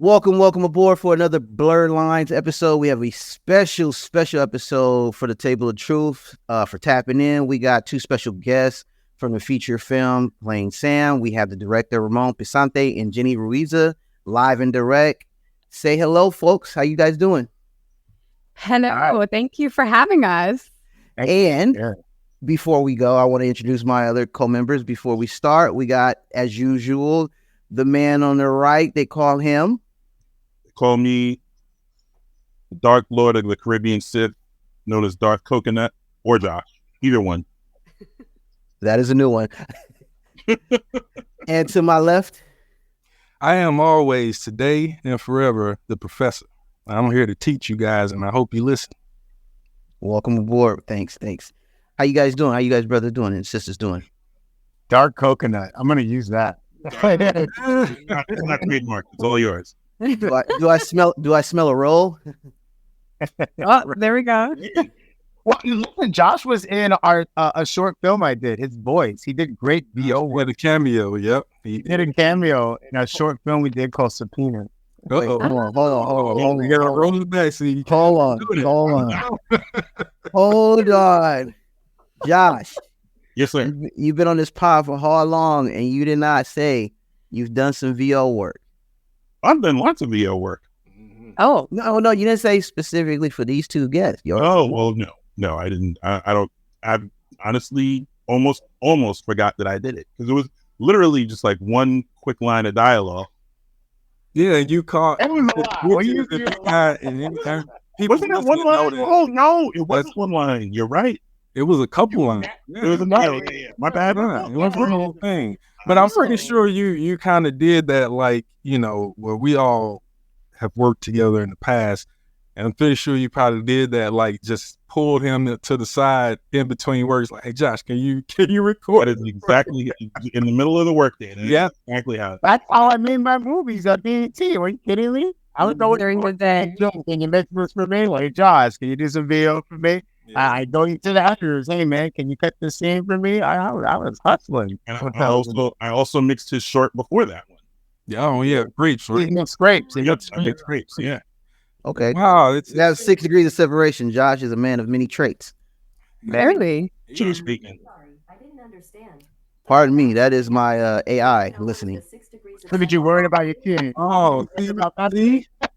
Welcome aboard for another Blerdlines episode. We have a special episode for the Table of Truth. For tapping in, we got two special guests from the feature film playing Sam. We have the director Ramon Pesante and Jenni Ruiza live and direct. Say hello, folks. How you guys doing? Hello. Right. Thank you for having us. And before we go, I want to introduce my other co-members. Before we start, we got, as usual, the man on the right. They call him. Call me Dark Lord of the Caribbean Sith, known as Dark Coconut, or Josh. Either one. That is a new one. And to my left, I am always, today and forever, the professor. I'm here to teach you guys, and I hope you listen. Welcome aboard. Thanks. How you guys doing? How you guys brothers doing and sisters doing? Dark Coconut. I'm going to use that. It's not trademark. It's all yours. Do I smell a roll? Oh, there we go. Well, listen, Josh was in our a short film I did. His voice. He did great VO with a cameo. Yep, he did a cameo in a short film we did called Subpoena. Wait, hold on. You gotta roll it back. So you hold on, Josh. Yes, sir. You've been on this pod for how long, and you did not say you've done some VO work. I've done lots of VO work. Oh no, you didn't say specifically for these two guests. Oh well, no, I didn't. I honestly almost forgot that I did it because it was literally just like one quick line of dialogue. Yeah, you caught. Wasn't that one line? Oh no, it wasn't one line. You're right. It was a couple lines. It was another. My bad. It wasn't the whole thing. But I'm pretty sure you kind of did that, like, you know, where we all have worked together in the past. And I'm pretty sure you probably did that, like, just pulled him to the side in between works, like, hey, Josh, can you record? That is exactly in the middle of the workday. Yeah, exactly how. That's how I made my movies at BET. Are you kidding me? I was going during the day. Can you make this for me? Like, Josh, can you do some video for me? Yeah. I go to the actors. Hey man, can you cut the scene for me? I was hustling. And I also mixed his short before that one. Yeah, grapes. He mixed grapes. Grapes. Yeah. Okay. Wow, that's 6 degrees of separation. Josh is a man of many traits. Barely. She's speaking. I didn't understand. Pardon me. That is my AI listening. Look at you worried about your kid. Oh, see,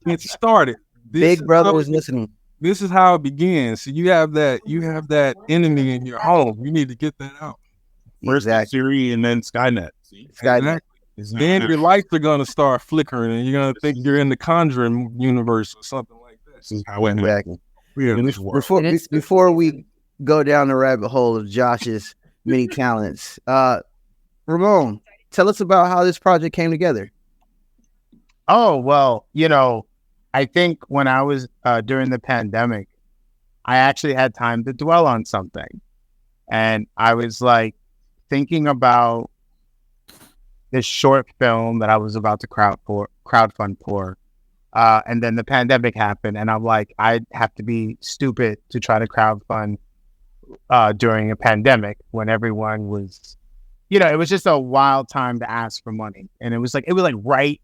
it started. Big brother was listening. This is how it begins. So you have that enemy in your home. You need to get that out. First Siri and then Skynet. See? Skynet. Exactly. Then your lights are gonna start flickering, and you're gonna think you're in the Conjuring universe or something like that. This is how it exactly. Before we go down the rabbit hole of Josh's many talents, Ramon, tell us about how this project came together. Oh well, you know. I think when I was during the pandemic, I actually had time to dwell on something. And I was like thinking about this short film that I was about to crowdfund for. And then the pandemic happened. And I'm like, I'd have to be stupid to try to crowdfund during a pandemic when everyone was, you know, it was just a wild time to ask for money. And it was like right.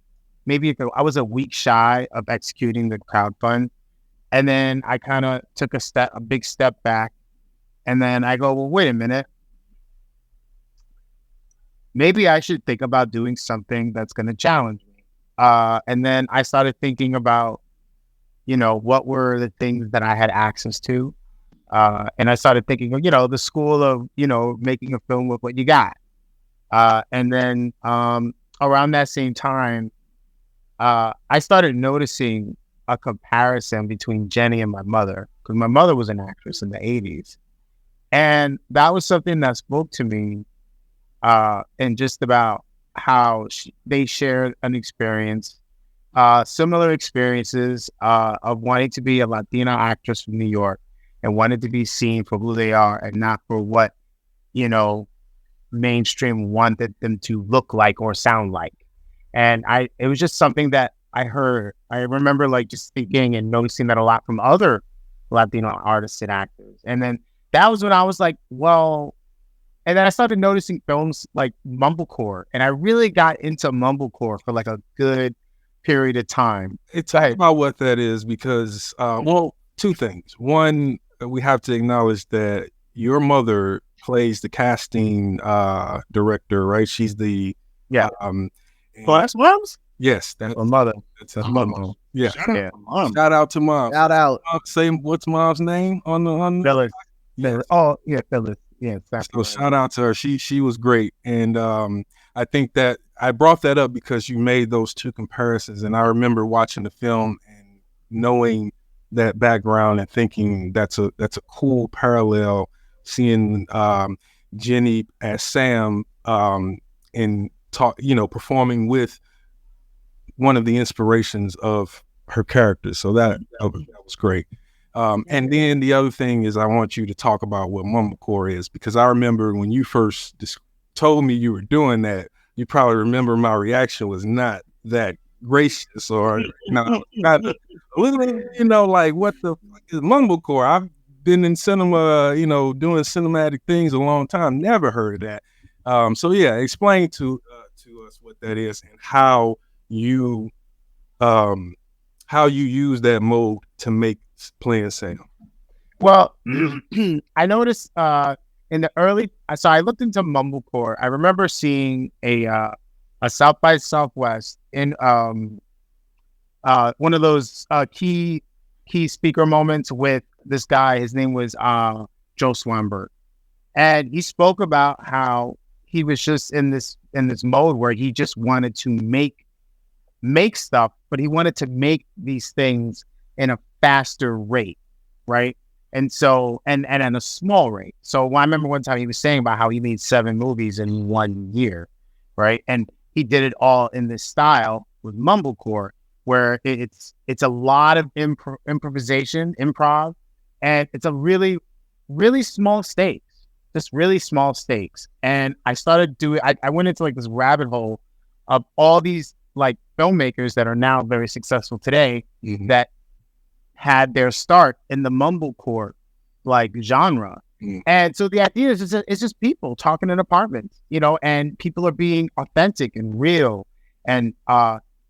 Maybe I was a week shy of executing the crowdfund. And then I kind of took a big step back. And then I go, well, wait a minute. Maybe I should think about doing something that's going to challenge me. And then I started thinking about, you know, what were the things that I had access to. And I started thinking of, you know, the school of, you know, making a film with what you got. And then around that same time, I started noticing a comparison between Jenni and my mother, because my mother was an actress in the 80s. And that was something that spoke to me, and just about how they shared an experience, similar experiences of wanting to be a Latina actress from New York and wanted to be seen for who they are and not for what, you know, mainstream wanted them to look like or sound like. And it was just something that I heard. I remember like just thinking and noticing that a lot from other Latino artists and actors. And then that was when I was like, well, and then I started noticing films like mumblecore. And I really got into mumblecore for like a good period of time. It's about what that is because, well, two things. One, we have to acknowledge that your mother plays the casting director, right? She's the Class moms? Yes, That's her mother. that's her mother. Yeah. Shout out to Shout out to mom. mom. Shout out. Say what's mom's name on the Phyllis. Yes. Oh, yeah, Phyllis. Yeah, So exactly. shout out to her. She was great, and I think that I brought that up because you made those two comparisons, and I remember watching the film and knowing that background and thinking that's a cool parallel. Seeing Jenni as Sam and performing with one of the inspirations of her character. So that was great. And then the other thing is I want you to talk about what mumblecore is, because I remember when you first told me you were doing that, you probably remember my reaction was not that gracious or not like what the fuck is mumblecore? I've been in cinema, doing cinematic things a long time, never heard of that. So yeah, explain to us what that is and how you use that mode to make playing Sam. Well, I noticed in the early, so I looked into mumblecore. I remember seeing a South by Southwest in one of those key speaker moments with this guy. His name was Joe Swanberg, and he spoke about how he was just in this mode where he just wanted to make stuff, but he wanted to make these things in a faster rate, right? And so, and at a small rate. So I remember one time he was saying about how he made 7 movies in 1 year, right? And he did it all in this style with mumblecore, where it's a lot of improvisation, improv, and it's a really, really small stakes, just really small stakes. And I started doing, I went into like this rabbit hole of all these like filmmakers that are now very successful today that had their start in the mumblecore like genre. And so the idea is it's just people talking in apartments, and people are being authentic and real, and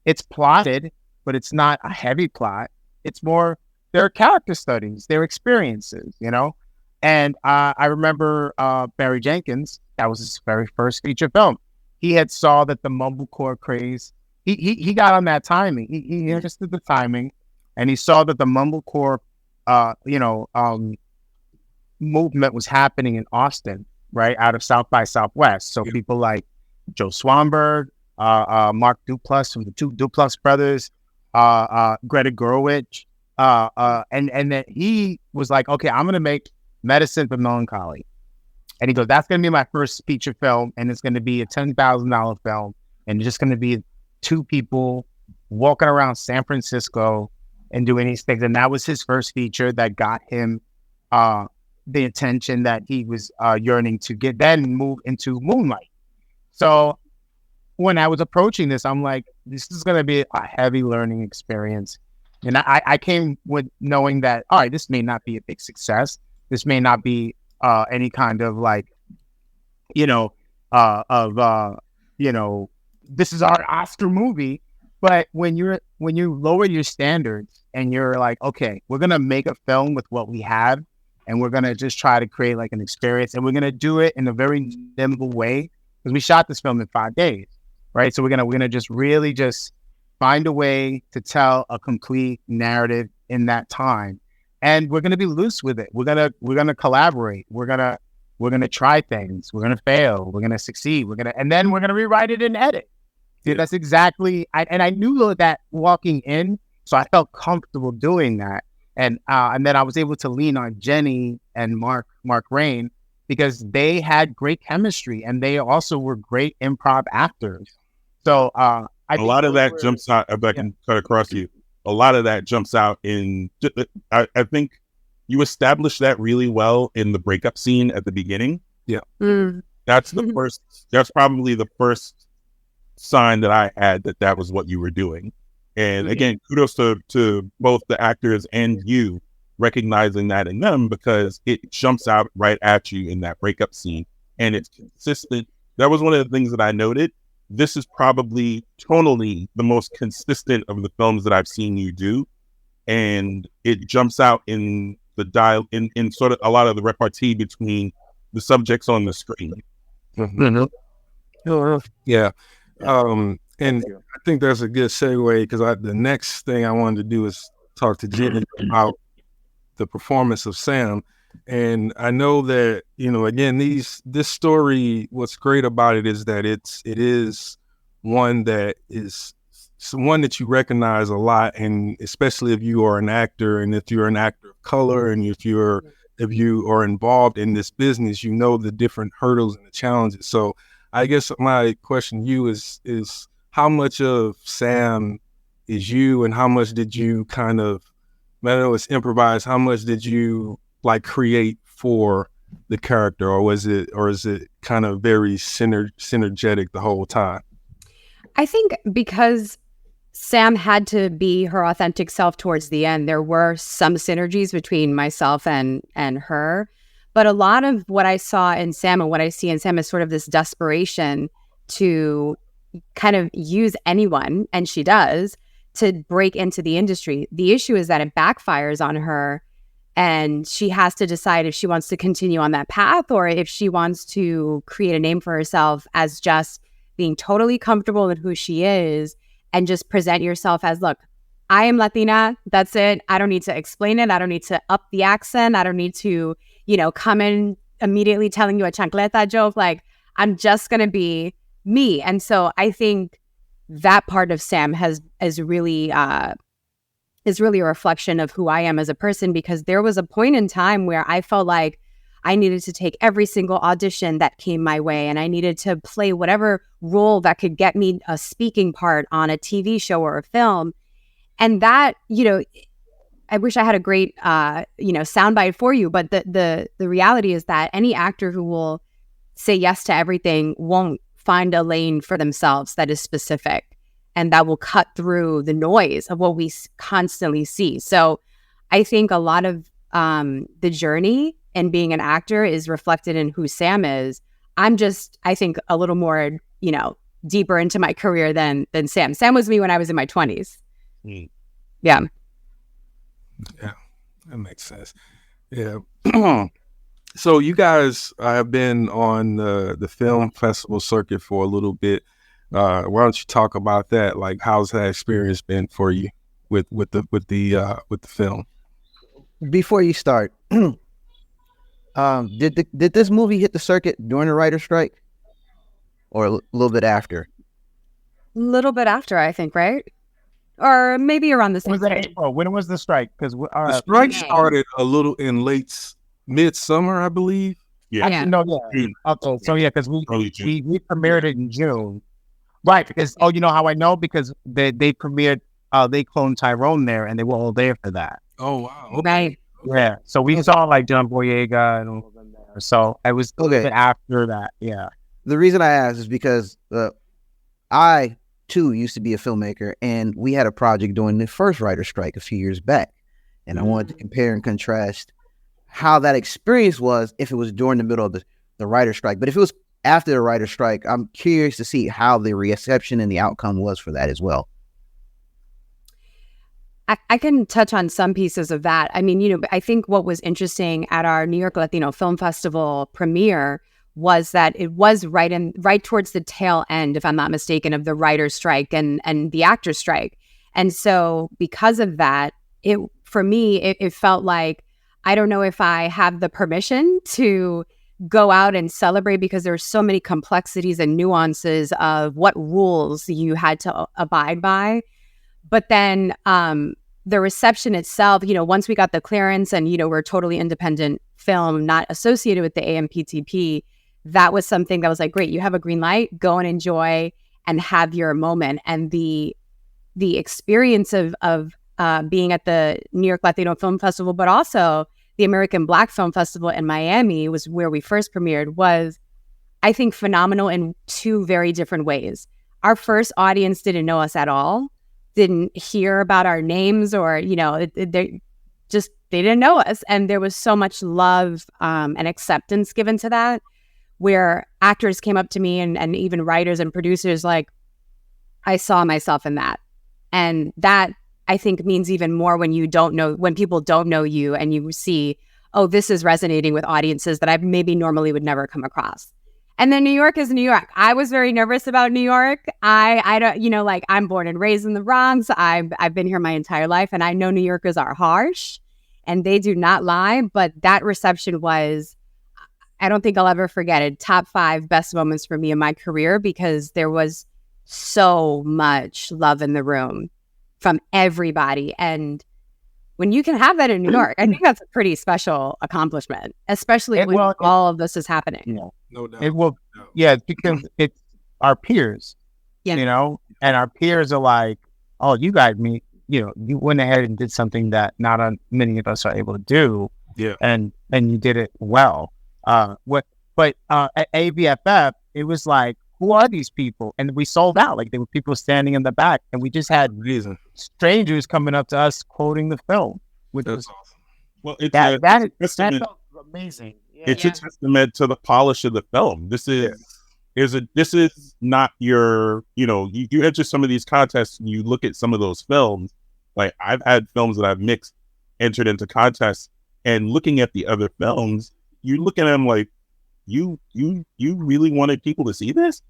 it's plotted, but it's not a heavy plot. It's more their character studies, their experiences, And I remember Barry Jenkins, that was his very first feature film. He had saw that the mumblecore craze, he got on that timing. He understood the timing, and he saw that the mumblecore, movement was happening in Austin, right out of South by Southwest. So people like Joe Swanberg, Mark Duplass from the two Duplass brothers, Greta Gerwig, and then he was like, okay, I'm gonna make Medicine for Melancholy, and he goes, that's gonna be my first feature film, and it's gonna be a $10,000 film, and it's just gonna be 2 people walking around San Francisco and doing these things. And that was his first feature that got him the attention that he was yearning to get, then move into Moonlight. So when I was approaching this, I'm like, this is going to be a heavy learning experience. And I came with knowing that, all right, this may not be a big success. This may not be any kind of like, this is our Oscar movie. But when you lower your standards and you're like, okay, we're going to make a film with what we have, and we're going to just try to create like an experience, and we're going to do it in a very nimble way, because we shot this film in 5 days, right? So we're going to just really just find a way to tell a complete narrative in that time. And we're going to be loose with it. We're going to collaborate. We're going to try things. We're going to fail. We're going to succeed. And then we're going to rewrite it and edit. Yeah. That's exactly, I knew that walking in, so I felt comfortable doing that. And then I was able to lean on Jenni and Mark Rain, because they had great chemistry, and they also were great improv actors. So a lot of that jumps out, if I can cut across you, a lot of that jumps out in, I think you established that really well in the breakup scene at the beginning. Yeah. That's probably the first sign that I had that was what you were doing. And again, kudos to both the actors and you recognizing that in them, because it jumps out right at you in that breakup scene, and it's consistent. That was one of the things that I noted this is probably tonally the most consistent of the films that I've seen you do. And it jumps out in the in sort of a lot of the repartee between the subjects on the screen. Yeah. And I think that's a good segue, because the next thing I wanted to do is talk to Jenni about the performance of Sam. And I know that, again, this story, what's great about it is that it is one that is one that you recognize a lot, and especially if you are an actor, and if you're an actor of color, and if you are involved in this business, the different hurdles and the challenges. So I guess my question to you is how much of Sam is you, and how much did you kind of, I know it's improvised, how much did you like create for the character, or is it kind of very synergetic the whole time? I think because Sam had to be her authentic self towards the end, there were some synergies between myself and her. But a lot of what I saw in Sam and what I see in Sam is sort of this desperation to kind of use anyone, and she does, to break into the industry. The issue is that it backfires on her, and she has to decide if she wants to continue on that path or if she wants to create a name for herself as just being totally comfortable in who she is and just present yourself as, look, I am Latina. That's it. I don't need to explain it. I don't need to up the accent. I don't need to, come in immediately telling you a chancleta joke. Like, I'm just going to be me. And so I think that part of Sam is really a reflection of who I am as a person, because there was a point in time where I felt like I needed to take every single audition that came my way, and I needed to play whatever role that could get me a speaking part on a TV show or a film. And that, I wish I had a great, soundbite for you, but the reality is that any actor who will say yes to everything won't find a lane for themselves that is specific and that will cut through the noise of what we constantly see. So I think a lot of the journey in being an actor is reflected in who Sam is. I'm just, I think, a little more, deeper into my career than Sam. Sam was me when I was in my 20s. Mm. Yeah. Yeah, that makes sense. Yeah. So you guys have been on the film festival circuit for a little bit. Why don't you talk about that? Like, how's that experience been for you with the film? Before you start, did this movie hit the circuit during the writer's strike, or a little bit after? A little bit after, I think, right? Or maybe around the same Was it time. April? When was the strike? Because The strike started a little in midsummer, I believe. Yeah. Yeah. No, yeah. June. Okay, so yeah, because Early June. we premiered it in June, right? Because you know how I know? Because they premiered, they cloned Tyrone there, and they were all there for that. Oh wow. Right. Yeah, so we saw like John Boyega and all of them there. So I was a Okay. bit after that. Yeah. The reason I asked is because I too used to be a filmmaker, and we had a project during the first writer's strike a few years back, and I wanted to compare and contrast how that experience was if it was during the middle of the writer's strike. But if it was after the writer's strike, I'm curious to see how the reception and the outcome was for that as well. I can touch on some pieces of that. I mean, I think what was interesting at our New York Latino Film Festival premiere was that it was right towards the tail end, if I'm not mistaken, of the writer's strike and the actor's strike. And so because of that, for me, it felt like, I don't know if I have the permission to go out and celebrate, because there's so many complexities and nuances of what rules you had to abide by. But then the reception itself, once we got the clearance and, we're a totally independent film, not associated with the AMPTP, that was something that was like, great, you have a green light, go and enjoy and have your moment. And the experience of being at the New York Latino Film Festival, but also the American Black Film Festival in Miami, was where we first premiered, was, I think, phenomenal in two very different ways. Our first audience didn't know us at all, didn't hear about our names, or, they didn't know us. And there was so much love and acceptance given to that, where actors came up to me and even writers and producers like, I saw myself in that. And that I think means even more when people don't know you and you see, oh, this is resonating with audiences that I maybe normally would never come across. And then New York is New York. I was very nervous about New York. I don't, like I'm born and raised in the Bronx. I've been here my entire life, and I know New Yorkers are harsh and they do not lie. But that reception was, I don't think I'll ever forget it. Top 5 best moments for me in my career, because there was so much love in the room from everybody. And when you can have that in New York, I think that's a pretty special accomplishment, especially when all of this is happening. No doubt. It will, yeah, because it's our peers, Yeah. And our peers are like, oh, you guys, you went ahead and did something that not many of us are able to do. Yeah. And you did it well. At ABFF, it was like, who are these people? And we sold out. Like, there were people standing in the back, and we just had strangers coming up to us quoting the film, which was awesome. Well, it's that felt amazing. Yeah. It's a testament to the polish of the film. This is not your, you enter some of these contests and you look at some of those films. Like, I've had films that I've mixed, entered into contests, and looking at the other films, you look at them like, you really wanted people to see this?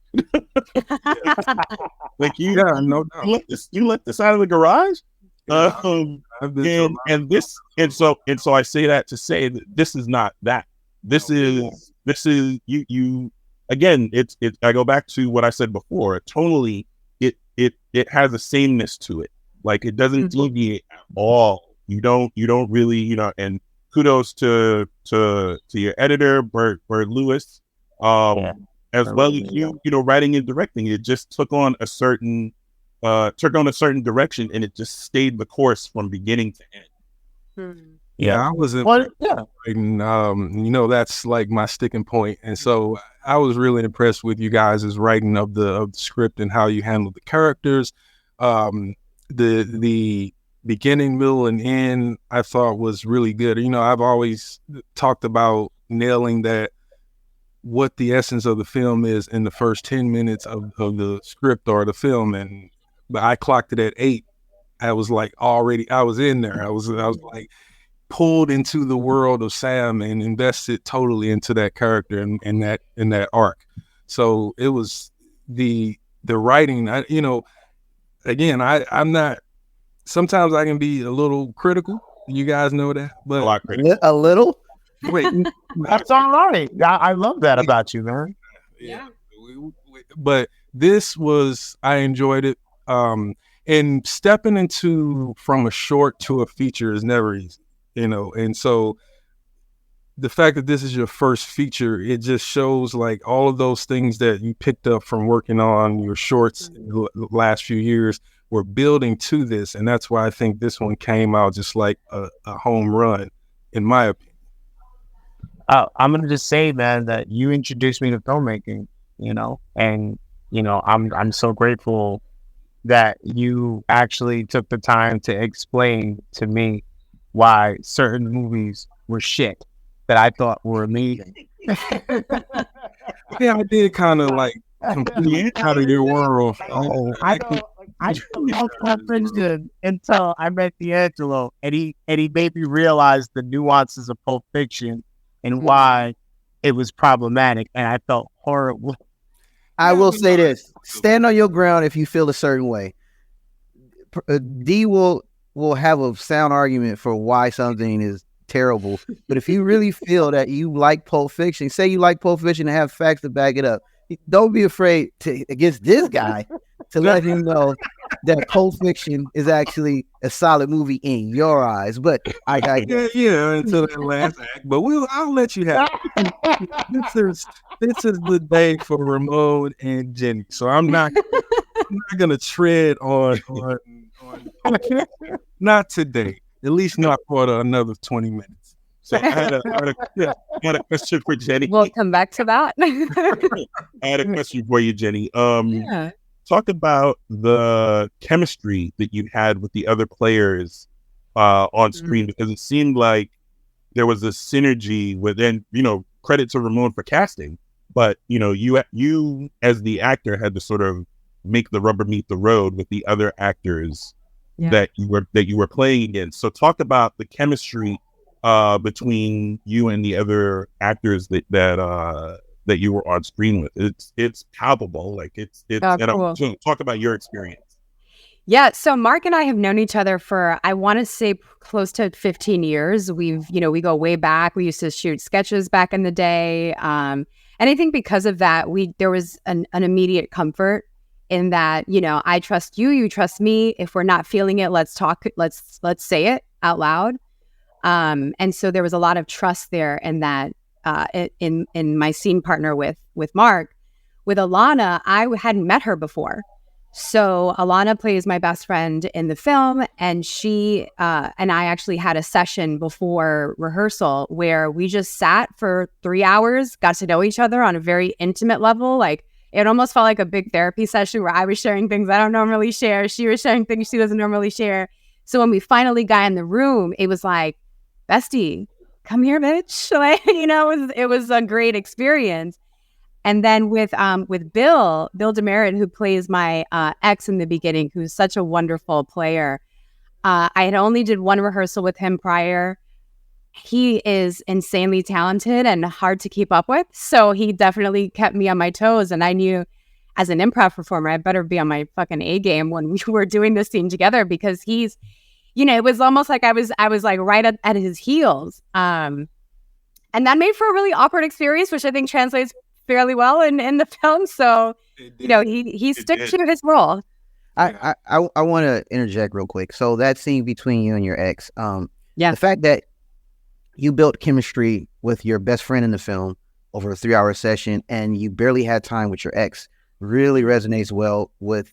Like, you let this out of the garage? So I say that to say that this is not that. This is you again, it's I go back to what I said before. Tonally, it has a sameness to it. Like, it doesn't deviate at all. You don't really, and kudos to your editor, Bert Lewis, as well as you writing and directing. It just took on a certain direction, and it just stayed the course from beginning to end. Yeah, I was writing. That's like my sticking point, and so I was really impressed with you guys' writing of the script and how you handled the characters. The beginning, middle, and end, I thought was really good. I've always talked about nailing that, what the essence of the film is in the first 10 minutes of the script or the film, but I clocked it at 8. I was like, already, I was in there. I was like pulled into the world of Sam and invested totally into that character and that arc. So it was the writing. I'm not. Sometimes I can be a little critical. You guys know that, but a little. Wait, that's all right. I love that about you, man. Yeah. But this was, I enjoyed it. And stepping into from a short to a feature is never easy, and so the fact that this is your first feature, it just shows like all of those things that you picked up from working on your shorts in the last few years were building to this. And that's why I think this one came out just like a home run, in my opinion. I'm going to just say, man, that you introduced me to filmmaking, and, I'm so grateful that you actually took the time to explain to me why certain movies were shit that I thought were amazing. Yeah, I did kind of like completely out of your world. I don't until I met D'Angelo, and he made me realize the nuances of Pulp Fiction and why it was problematic, and I felt horrible. I will say this: stand on your ground if you feel a certain way. D will have a sound argument for why something is terrible, but if you really feel that you like Pulp Fiction, say you like Pulp Fiction and have facts to back it up, don't be afraid to against this guy to let him know that Pulp Fiction is actually a solid movie in your eyes. But yeah, until that last act. But I'll let you have it. This is the day for Ramon and Jenni, so I'm not gonna tread on not today. At least not for another 20 minutes. So I had a question for Jenni. We'll come back to that. I had a question for you, Jenni. Talk about the chemistry that you had with the other players on screen, because it seemed like there was a synergy credit to Ramon for casting, but you as the actor had to sort of make the rubber meet the road with the other actors that you were playing against. So talk about the chemistry between you and the other actors that you were on screen with. It's palpable. Like it's cool. So talk about your experience. Yeah, so Mark and I have known each other for, I want to say, close to 15 years. We go way back. We used to shoot sketches back in the day. And I think because of that, there was an immediate comfort in that, I trust you, you trust me. If we're not feeling it, let's talk, let's say it out loud. And so there was a lot of trust there in that, in my scene partner with Mark. With Alana, I hadn't met her before. So Alana plays my best friend in the film, and she and I actually had a session before rehearsal where we just sat for 3 hours, got to know each other on a very intimate level. Like, it almost felt like a big therapy session where I was sharing things I don't normally share. She was sharing things she doesn't normally share. So when we finally got in the room, it was like, bestie, come here, bitch. Like, it was a great experience. And then with Bill Demerit, who plays my ex in the beginning, who's such a wonderful player. I had only did one rehearsal with him prior. He is insanely talented and hard to keep up with. So he definitely kept me on my toes. And I knew as an improv performer, I better be on my fucking A game when we were doing this scene together, because he's, it was almost like I was like right at his heels. And that made for a really awkward experience, which I think translates fairly well in the film. So, he stuck to his role. I want to interject real quick. So that scene between you and your ex, the fact that you built chemistry with your best friend in the film over a 3-hour session, and you barely had time with your ex, really resonates well with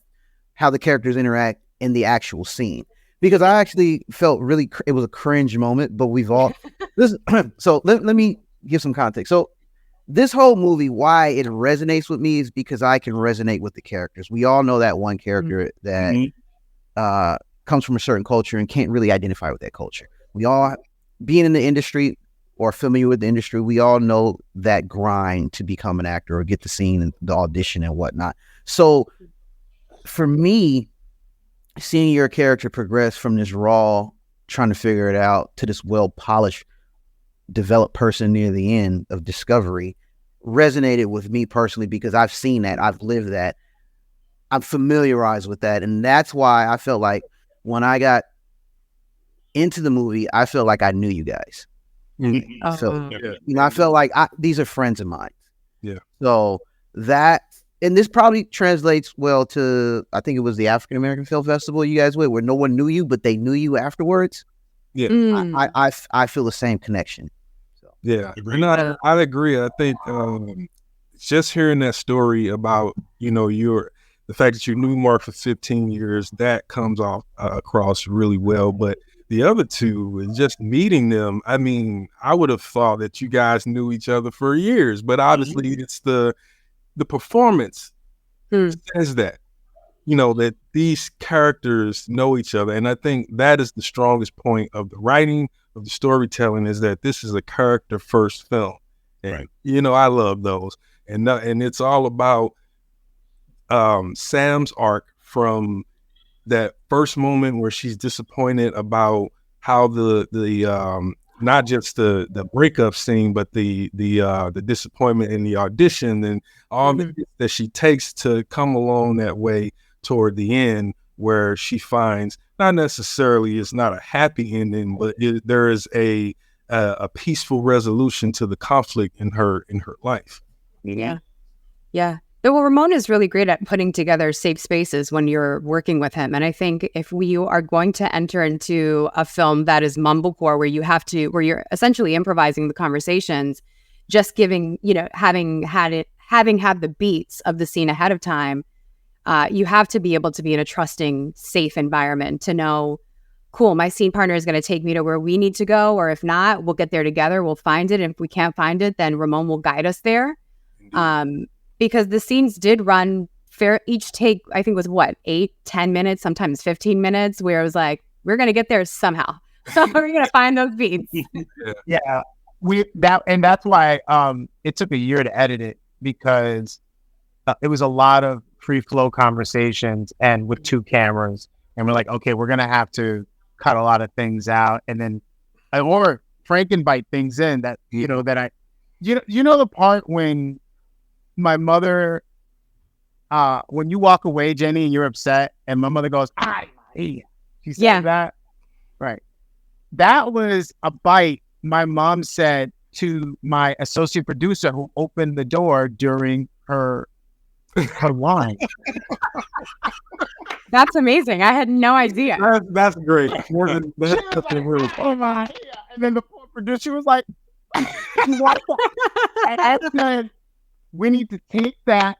how the characters interact in the actual scene. Because I actually felt it was a cringe moment, but we've all so let me give some context. So this whole movie, why it resonates with me is because I can resonate with the characters. We all know that one character that comes from a certain culture and can't really identify with that culture. We all, being in the industry or familiar with the industry, we all know that grind to become an actor or get the scene and the audition and whatnot. So for me, seeing your character progress from this raw, trying to figure it out, to this well-polished, developed person near the end of discovery resonated with me personally, because I've seen that, I've lived that, I'm familiarized with that. And that's why I felt like when I got into the movie, I felt like I knew you guys. So, I felt like these are friends of mine. Yeah. So that, and this probably translates well to, I think it was the African American Film Festival you guys went, where no one knew you, but they knew you afterwards. Yeah. I feel the same connection. Yeah, I agree. I think just hearing that story about, the fact that you knew Mark for 15 years, that comes off across really well. But the other two, and just meeting them, I mean, I would have thought that you guys knew each other for years, but obviously it's the performance says that, that these characters know each other. And I think that is the strongest point of the writing, of the storytelling, is that this is a character first film. And, I love those. And it's all about Sam's arc, from that first moment where she's disappointed about how the not just the breakup scene, but the disappointment in the audition, and all that she takes to come along that way toward the end, where she finds, not necessarily, it's not a happy ending, but there is a peaceful resolution to the conflict in her life. Yeah. Well, Ramon is really great at putting together safe spaces when you're working with him. And I think if you are going to enter into a film that is mumblecore, where you're essentially improvising the conversations, just giving, having had the beats of the scene ahead of time, you have to be able to be in a trusting, safe environment to know, cool, my scene partner is going to take me to where we need to go, or if not, we'll get there together, we'll find it. And if we can't find it, then Ramon will guide us there. Because the scenes did run each take, I think, was 8-10 minutes, sometimes 15 minutes, where it was like, we're going to get there somehow. So we're going to find those beats. Yeah. That's why it took a year to edit it, because it was a lot of free flow conversations and with two cameras. And we're like, okay, we're going to have to cut a lot of things out and then, or Frankenbite things in that, that you know, the part when my mother, when you walk away, Jenny, and you're upset and my mother goes, she said that. Right. That was a bite my mom said to my associate producer who opened the door during her line. That's amazing. I had no idea. That's great. That's really oh my! And then the poor producer was like, "What?" And I said, "We need to take that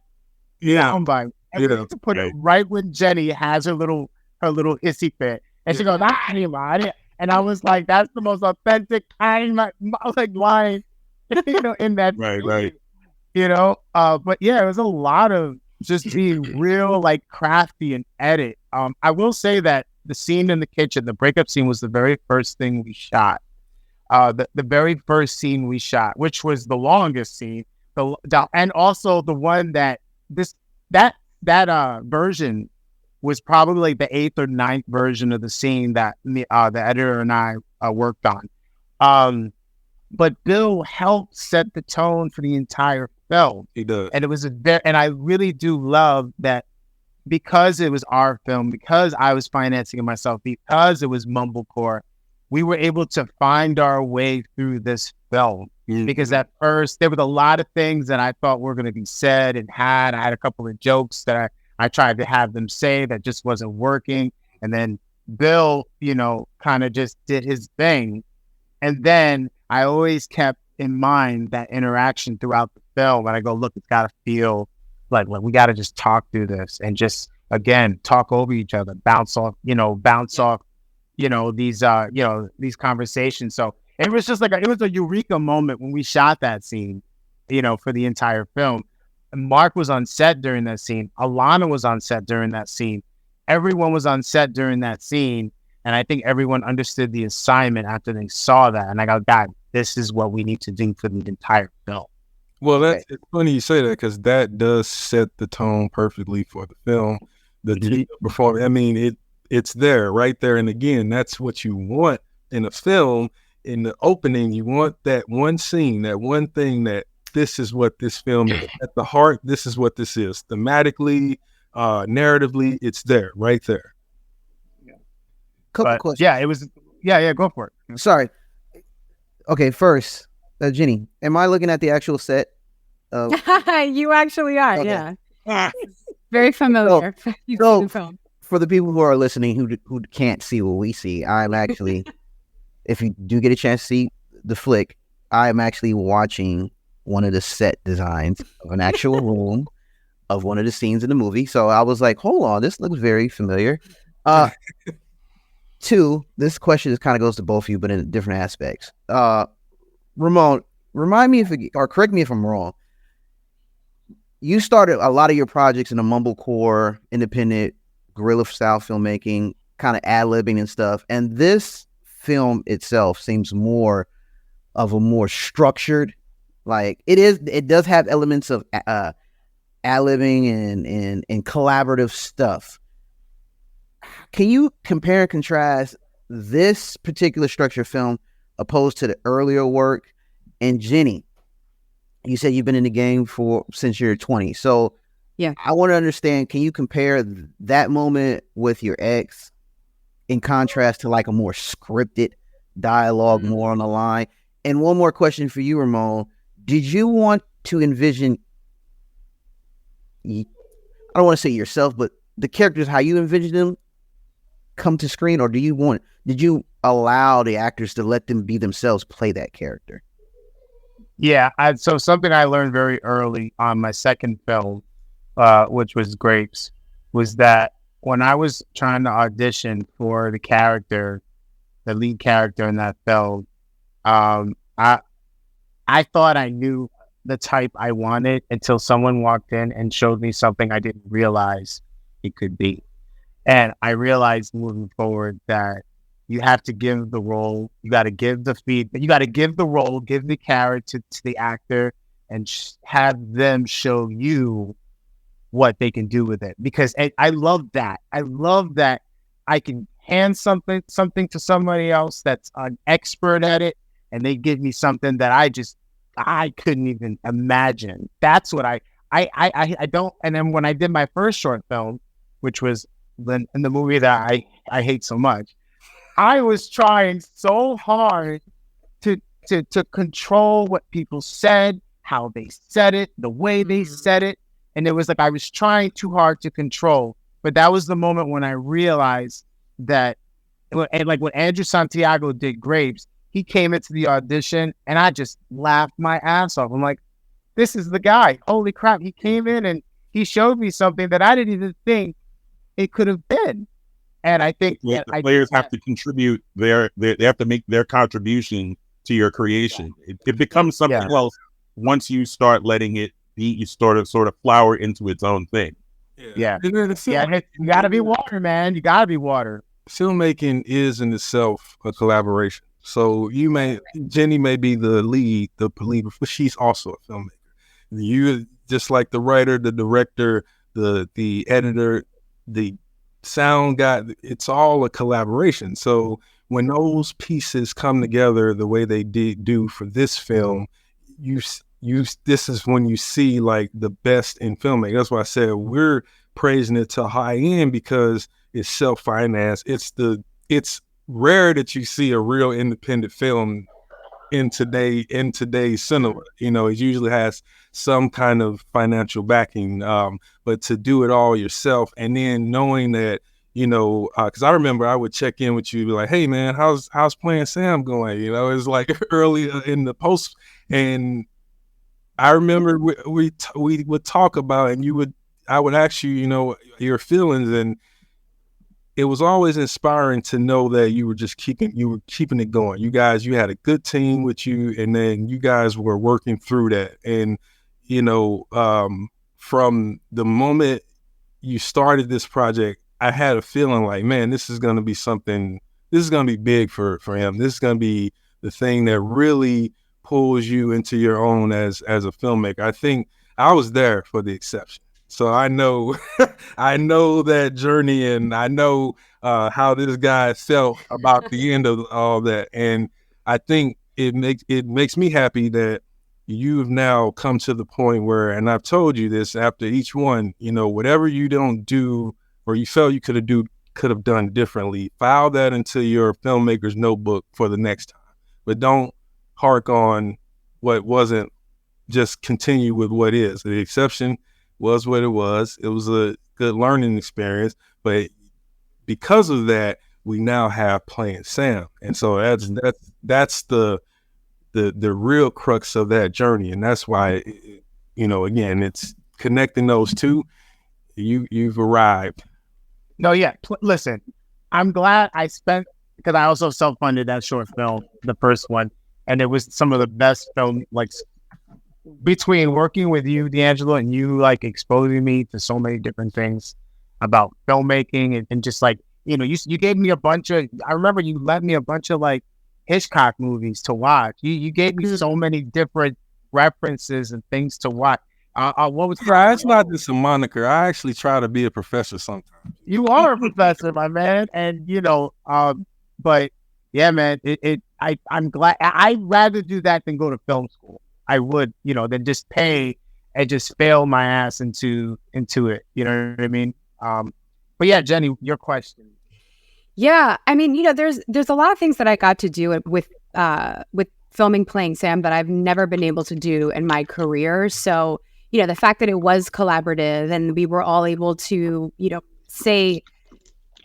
soundbite and we need to put it right when Jenny has her little hissy fit." And she goes, and I was like, "That's the most authentic kind line, in that right. But yeah, it was a lot of just being real, like crafty and edit. I will say that the scene in the kitchen, the breakup scene, was the very first thing we shot. The very first scene we shot, which was the longest scene, and also the one that version was probably like the 8th or 9th version of the scene that the editor and I worked on. But Bill helped set the tone for the entire film. He does. And it was and I really do love that because it was our film, because I was financing it myself, because it was mumblecore, we were able to find our way through this film. Mm-hmm. Because at first there was a lot of things that I thought were going to be said and I had a couple of jokes that I tried to have them say that just wasn't working. And then Bill, kind of just did his thing. And then I always kept in mind that interaction throughout the film. And I go, look, it's got to feel like we got to just talk through this and just, again, talk over each other, bounce off these conversations. So it was just it was a eureka moment when we shot that scene, for the entire film. And Mark was on set during that scene. Alana was on set during that scene. Everyone was on set during that scene. And I think everyone understood the assignment after they saw that. And I go, God, this is what we need to do for the entire film. Well, it's funny you say that because that does set the tone perfectly for the film. Before, I mean, it's there, right there. And again, that's what you want in a film. In the opening, you want that one scene, that one thing that this is what this film is. At the heart, this is what this is. Thematically, narratively, it's there, right there. Couple questions. Yeah, it was. Yeah, go for it. Sorry. Okay, first, Jenny, am I looking at the actual set? You actually are. Okay. Yeah. Very familiar. So for the people who are listening who can't see what we see, I'm actually, if you do get a chance to see the flick, I'm actually watching one of the set designs of an actual room of one of the scenes in the movie. So I was like, hold on, this looks very familiar. Two, this question kind of goes to both of you, but in different aspects. Ramon, remind me or correct me if I'm wrong. You started a lot of your projects in the mumblecore, independent, guerrilla style filmmaking, kind of ad-libbing and stuff. And this film itself seems more of a more structured, like it does have elements of ad-libbing and collaborative stuff. Can you compare and contrast this particular structured film opposed to the earlier work? And Jenny, you said you've been in the game since you're 20. So yeah, I want to understand, can you compare that moment with your ex in contrast to like a more scripted dialogue, more on the line? And one more question for you, Ramon. Did you want to envision, I don't want to say yourself, but the characters, how you envisioned them come to screen, or did you allow the actors to let them be themselves, play that character? Yeah, so something I learned very early on my second film, which was Grapes, was that when I was trying to audition for the lead character in that film, I thought I knew the type I wanted until someone walked in and showed me something I didn't realize it could be. And I realized moving forward that you have to give the role, you got to give the feed, you got to give the role, give the character to the actor, and have them show you what they can do with it. Because I love that. I love that I can hand something to somebody else that's an expert at it, and they give me something that I couldn't even imagine. That's what I don't. And then when I did my first short film, which was in the movie that I hate so much, I was trying so hard to control what people said, how they said it, the way they said it. And it was like I was trying too hard to control. But that was the moment when I realized that, and like when Andrew Santiago did Grapes, he came into the audition and I just laughed my ass off. I'm like, this is the guy. Holy crap. He came in and he showed me something that I didn't even think it could have been. And I think the players have to contribute they have to make their contribution to your creation. It becomes something else once you start letting it be, you sort of flower into its own thing. You gotta be water, man. You gotta be water. Filmmaking is in itself a collaboration. So Jenni may be the lead, the believer, but she's also a filmmaker. You, just like the writer, the director, the editor, the sound guy, it's all a collaboration. So when those pieces come together the way they do for this film, this is when you see like the best in filmmaking. That's why I said we're praising it to high end, because it's self-financed. It's rare that you see a real independent film in today's cinema. You know, it usually has some kind of financial backing, but to do it all yourself, and then knowing that, you know, because I remember I would check in with you, be like, hey man, how's Playing Sam going? You know, it's like early in the post, and I remember we would talk about, and I would ask you, you know, your feelings, and it was always inspiring to know that you were keeping it going. You had a good team with you, and then you guys were working through that. And, you know, from the moment you started this project, I had a feeling like, man, this is going to be something, this is going to be big for him. This is going to be the thing that really pulls you into your own as a filmmaker. I think I was there for the exception. So I know, I know that journey, and I know how this guy felt about the end of all that. And I think it makes me happy that you've now come to the point where, and I've told you this after each one, you know, whatever you don't do or you felt you could have done differently, file that into your filmmaker's notebook for the next time. But don't hark on what wasn't. Just continue with what is. The exception was what it was. It was a good learning experience, but because of that, we now have Playing Sam, and so that's the real crux of that journey, and that's why, you know, again, it's connecting those two. You've arrived. No, yeah. Listen, I'm glad because I also self-funded that short film, the first one, and it was some of the best film, like, between working with you, D'Angelo, and you like exposing me to so many different things about filmmaking, and just like, you know, you gave me I remember you lent me a bunch of like Hitchcock movies to watch. You gave me so many different references and things to watch. What was it's not just a moniker. I actually try to be a professor sometimes. You are a professor, my man, and you know, but yeah, man, I'm glad. I'd rather do that than go to film school. I would, you know, than just pay and just fail my ass into it. You know what I mean? But yeah, Jenni, your question. Yeah, I mean, you know, there's a lot of things that I got to do with filming Playing Sam that I've never been able to do in my career. So, you know, the fact that it was collaborative and we were all able to, you know, say,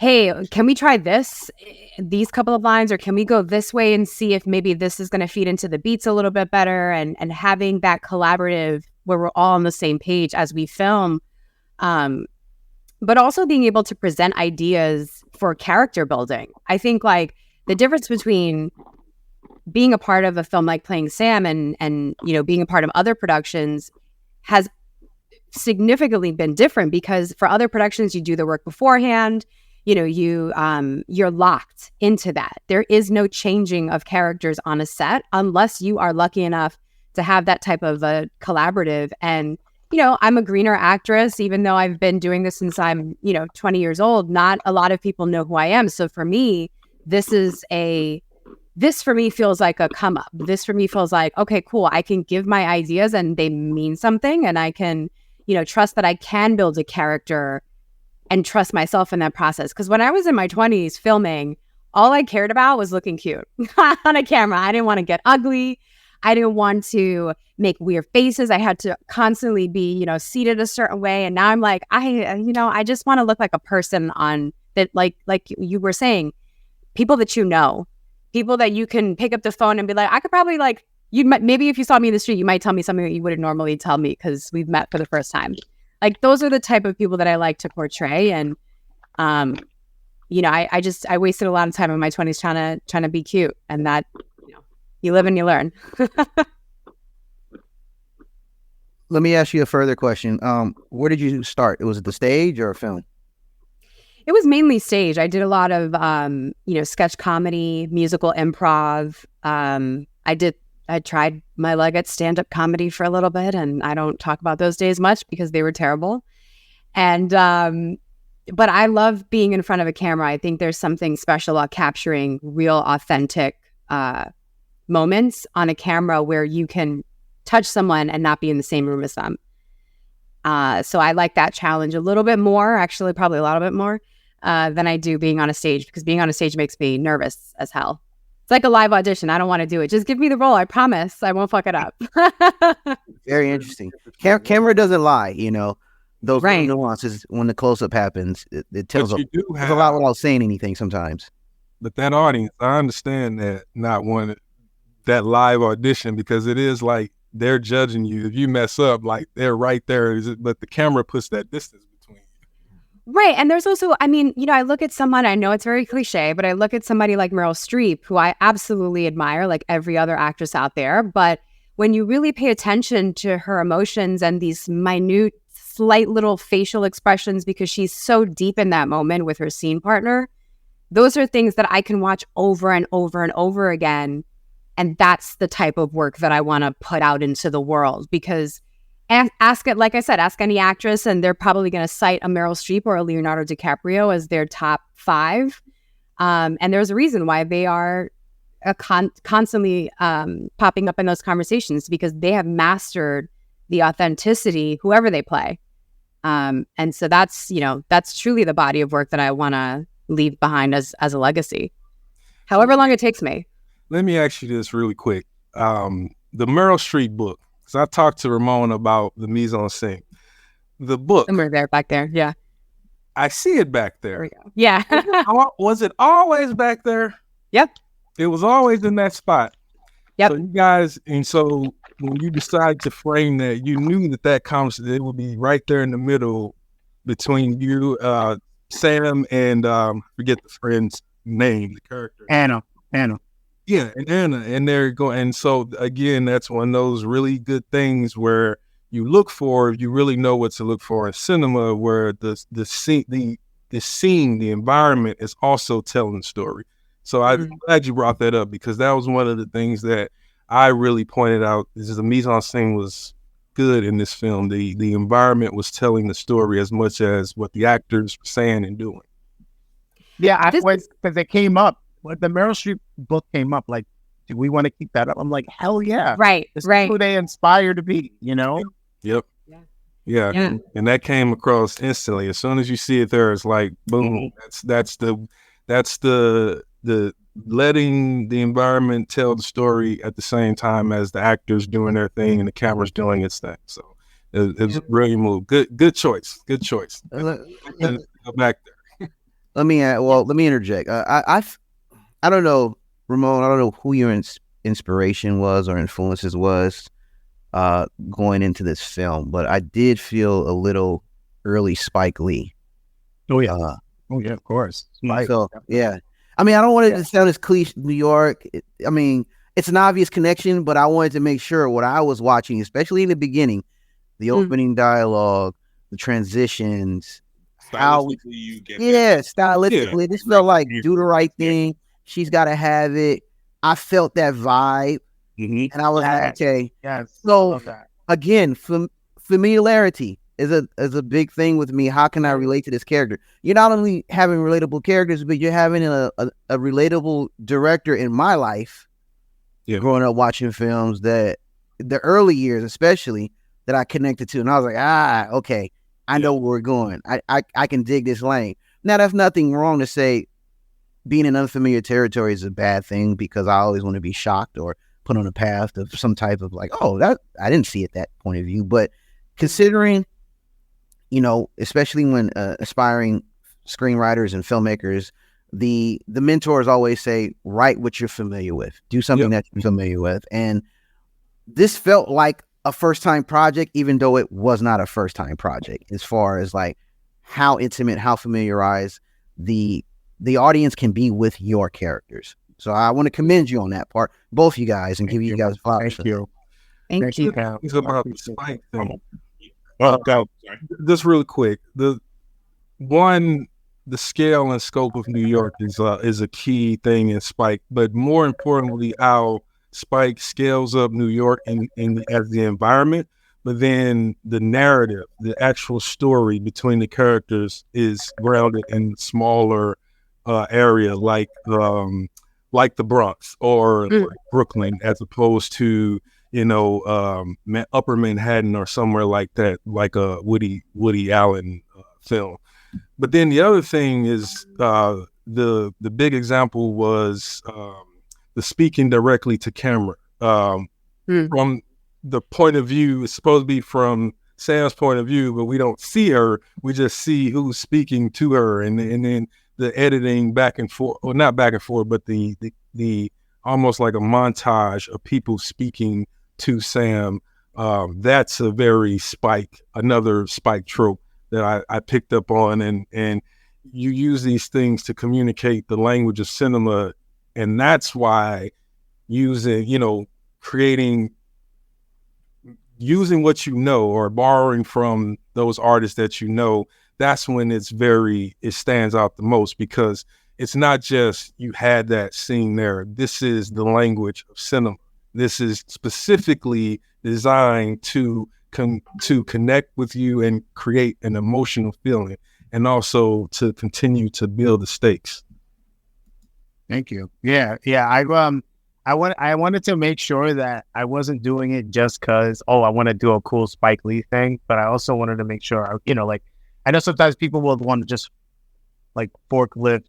hey, can we try these couple of lines, or can we go this way and see if maybe this is going to feed into the beats a little bit better, and having that collaborative where we're all on the same page as we film, but also being able to present ideas for character building. I think like the difference between being a part of a film like Playing Sam and you know, being a part of other productions has significantly been different, because for other productions you do the work beforehand. You know, you're locked into that. There is no changing of characters on a set unless you are lucky enough to have that type of a collaborative. And, you know, I'm a greener actress, even though I've been doing this since I'm, 20 years old. Not a lot of people know who I am. So for me, this for me feels like a come up. This for me feels like, okay, cool. I can give my ideas and they mean something, and I can, trust that I can build a character and trust myself in that process. Because when I was in my 20s filming, all I cared about was looking cute on a camera. I didn't want to get ugly. I didn't want to make weird faces. I had to constantly be, seated a certain way. And now I'm like, I just want to look like a person on that, like you were saying, people that people that you can pick up the phone and be like, I could probably maybe if you saw me in the street, you might tell me something that you wouldn't normally tell me because we've met for the first time. Like, those are the type of people that I like to portray. And, I wasted a lot of time in my 20s trying to be cute, and that, you live and you learn. Let me ask you a further question. Where did you start? Was it the stage or a film? It was mainly stage. I did a lot of, sketch comedy, musical improv. I tried my leg at stand-up comedy for a little bit, and I don't talk about those days much because they were terrible. And, but I love being in front of a camera. I think there's something special about capturing real, authentic moments on a camera where you can touch someone and not be in the same room as them. So I like that challenge a little bit more, actually, probably a lot bit more than I do being on a stage, because being on a stage makes me nervous as hell. It's like a live audition. I don't want to do it. Just give me the role. I promise I won't fuck it up. Very interesting. Camera doesn't lie, those Right. nuances when the close-up happens. It tells But you do there's a lot without saying anything sometimes. But that audience, I understand that not one that live audition, because it is like they're judging you. If you mess up, like they're right there, but the camera puts that distance between you. Right. And there's also, I look at someone, I know it's very cliche, but I look at somebody like Meryl Streep, who I absolutely admire, like every other actress out there. But when you really pay attention to her emotions and these minute, slight little facial expressions, because she's so deep in that moment with her scene partner, those are things that I can watch over and over and over again. And that's the type of work that I want to put out into the world, because ask any actress and they're probably going to cite a Meryl Streep or a Leonardo DiCaprio as their top 5. And there's a reason why they are constantly popping up in those conversations, because they have mastered the authenticity, whoever they play. And so that's truly the body of work that I want to leave behind as a legacy, however long it takes me. Let me ask you this really quick. The Meryl Streep book, because I talked to Ramon about the mise en scène. The book. Somewhere there, back there. Yeah. I see it back there. There we go. Yeah. Was it always back there? Yep. It was always in that spot. Yep. So you guys, and so when you decided to frame that, you knew that conversation, it would be right there in the middle between you, Sam, and forget the friend's name, the character. Anna. Yeah, and Anna, and they're going, and so again, that's one of those really good things where you look for, if you really know what to look for in cinema, where the scene, the environment is also telling the story. So I'm glad you brought that up, because that was one of the things that I really pointed out. Is the mise en scène was good in this film. The environment was telling the story as much as what the actors were saying and doing. Yeah, because it came up. When the Meryl Streep book came up, like, do we want to keep that up? I'm like, hell yeah. Right. This is who they inspire to be, Yep. Yeah. And that came across instantly. As soon as you see it there, it's like, boom. That's the letting the environment tell the story at the same time as the actors doing their thing and the camera's doing its thing. So it was a brilliant move. Good choice. Go back there. Let me interject. I don't know, Ramon, I don't know who your inspiration was or influences was going into this film, but I did feel a little early Spike Lee. Oh yeah. Of course. Spike. So yeah. I mean, I don't want it to sound as cliche, New York. It's an obvious connection, but I wanted to make sure what I was watching, especially in the beginning, the opening dialogue, the transitions, stylistically, this felt like do the right thing. She's got to have it. I felt that vibe. Mhm. And I was like, okay. Yes. So Love that. again, familiarity is a big thing with me. How can I relate to this character? You're not only having relatable characters, but you're having a relatable director in my life. Yeah. Growing up watching films that the early years, especially, that I connected to, and I was like, okay, I know where we're going. I can dig this lane. Now, that's nothing wrong to say. Being in unfamiliar territory is a bad thing, because I always want to be shocked or put on a path of some type of like, oh, that I didn't see it that point of view. But considering, especially when aspiring screenwriters and filmmakers, the mentors always say, write what you're familiar with, do something that you're familiar with. And this felt like a first time project, even though it was not a first time project, as far as like how intimate, how familiarized the audience can be with your characters. So I want to commend you on that part, both you guys, and give you guys flowers. Thank you. Thank you. Things about the Spike thing. Well, go. Sorry. Just real quick, the scale and scope of New York is a key thing in Spike, but more importantly, how Spike scales up New York as the environment, but then the narrative, the actual story between the characters is grounded in smaller area like the Bronx or Brooklyn, as opposed to Upper Manhattan or somewhere like that, like a Woody Allen film. But then the other thing is the big example was the speaking directly to camera from the point of view. It's supposed to be from Sam's point of view, but we don't see her. We just see who's speaking to her, and then the editing back and forth, or not back and forth, but the almost like a montage of people speaking to Sam. That's a very another Spike trope that I picked up on, and you use these things to communicate the language of cinema, and that's why using what you know or borrowing from those artists that that's when it stands out the most, because it's not just you had that scene there. This is the language of cinema. This is specifically designed to connect with you and create an emotional feeling, and also to continue to build the stakes. Thank you. Yeah. I wanted to make sure that I wasn't doing it just because, I want to do a cool Spike Lee thing, but I also wanted to make sure, I know sometimes people will want to just like forklift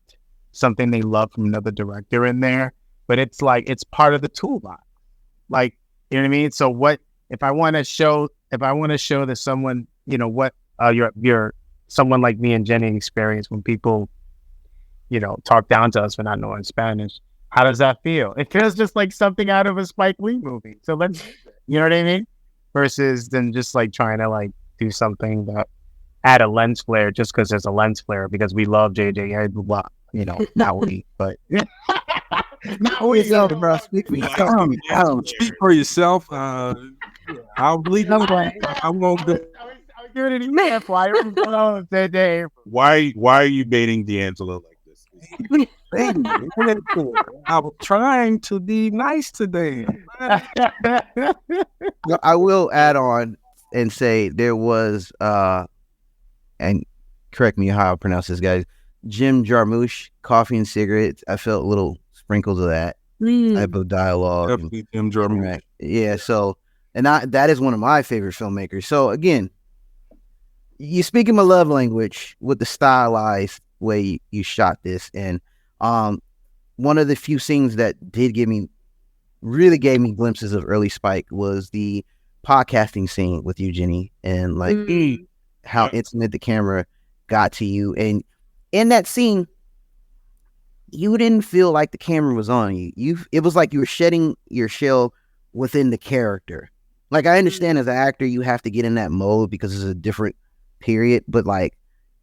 something they love from another director in there, but it's like, it's part of the toolbox. Like, you know what I mean? So what, if I want to show that someone, what your someone like me and Jenni experience when people, talk down to us for not knowing Spanish, how does that feel? It feels just like something out of a Spike Lee movie. So let's, you know what I mean? Versus than just like trying to like do something that add a lens flare just because there's a lens flare because we love JJ, blah, not we, but not we, bro. Speak for yourself. Speak for yourself. I'll believe I'm going to give it an example. Why are you baiting D'Angelo like this? I was trying to be nice today. I will add on and say there was and correct me how I pronounce this, guys, Jim Jarmusch, Coffee and Cigarettes. I felt little sprinkles of that type of dialogue. Definitely Jim Jarmusch. Right. Yeah, so, and that is one of my favorite filmmakers. So again, you speaking my love language with the stylized way you shot this, and one of the few scenes that really gave me glimpses of early Spike was the podcasting scene with you, Jenni, and like how intimate the camera got to you. And in that scene, you didn't feel like the camera was on you. It was like you were shedding your shell within the character. Like, I understand as an actor, you have to get in that mode because it's a different period, but like,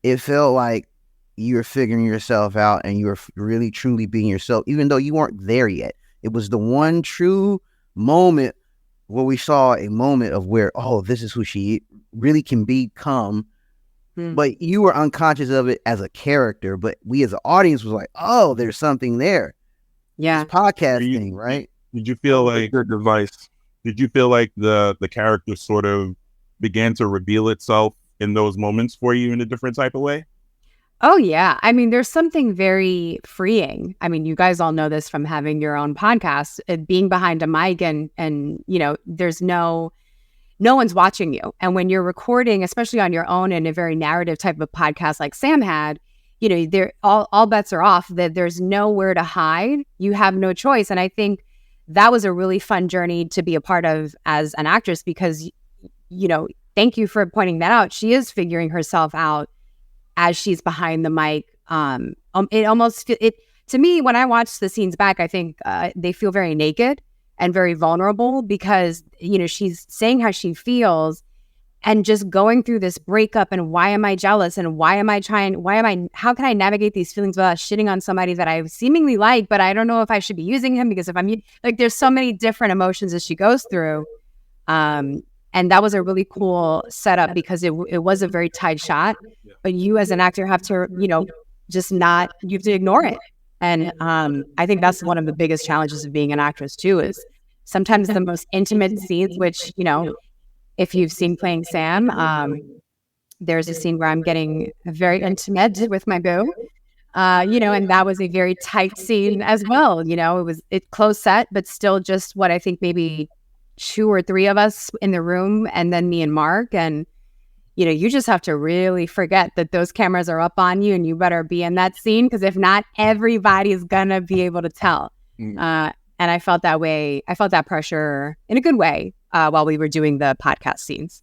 it felt like you were figuring yourself out and you were really truly being yourself, even though you weren't there yet. It was the one true moment where we saw a moment of where, this is who she really can become. But you were unconscious of it as a character, but we as an audience was like, there's something there. Yeah. This podcast thing, right? Did you feel like good device? Did you feel like the character sort of began to reveal itself in those moments for you in a different type of way? Oh, yeah. I mean, there's something very freeing. I mean, you guys all know this from having your own podcast, being behind a mic and, there's no one's watching you. And when you're recording, especially on your own in a very narrative type of podcast like Sam had, there all bets are off, that there's nowhere to hide. You have no choice. And I think that was a really fun journey to be a part of as an actress, because, thank you for pointing that out. She is figuring herself out as she's behind the mic. It almost, to me, when I watch the scenes back, I think they feel very naked and very vulnerable, because, she's saying how she feels and just going through this breakup, and why am I jealous, and how can I navigate these feelings without shitting on somebody that I seemingly like, but I don't know if I should be using him, because if I'm like, there's so many different emotions as she goes through. And that was a really cool setup, because it was a very tight shot, but you as an actor have to, you have to ignore it. And I think that's one of the biggest challenges of being an actress too, is sometimes the most intimate scenes, which, if you've seen Playing Sam, there's a scene where I'm getting very intimate with my boo, and that was a very tight scene as well. It close set, but still just what I think maybe 2 or 3 of us in the room, and then me and Mark. And, you just have to really forget that those cameras are up on you, and you better be in that scene, because if not, everybody's gonna be able to tell. And I felt that way. I felt that pressure in a good way while we were doing the podcast scenes.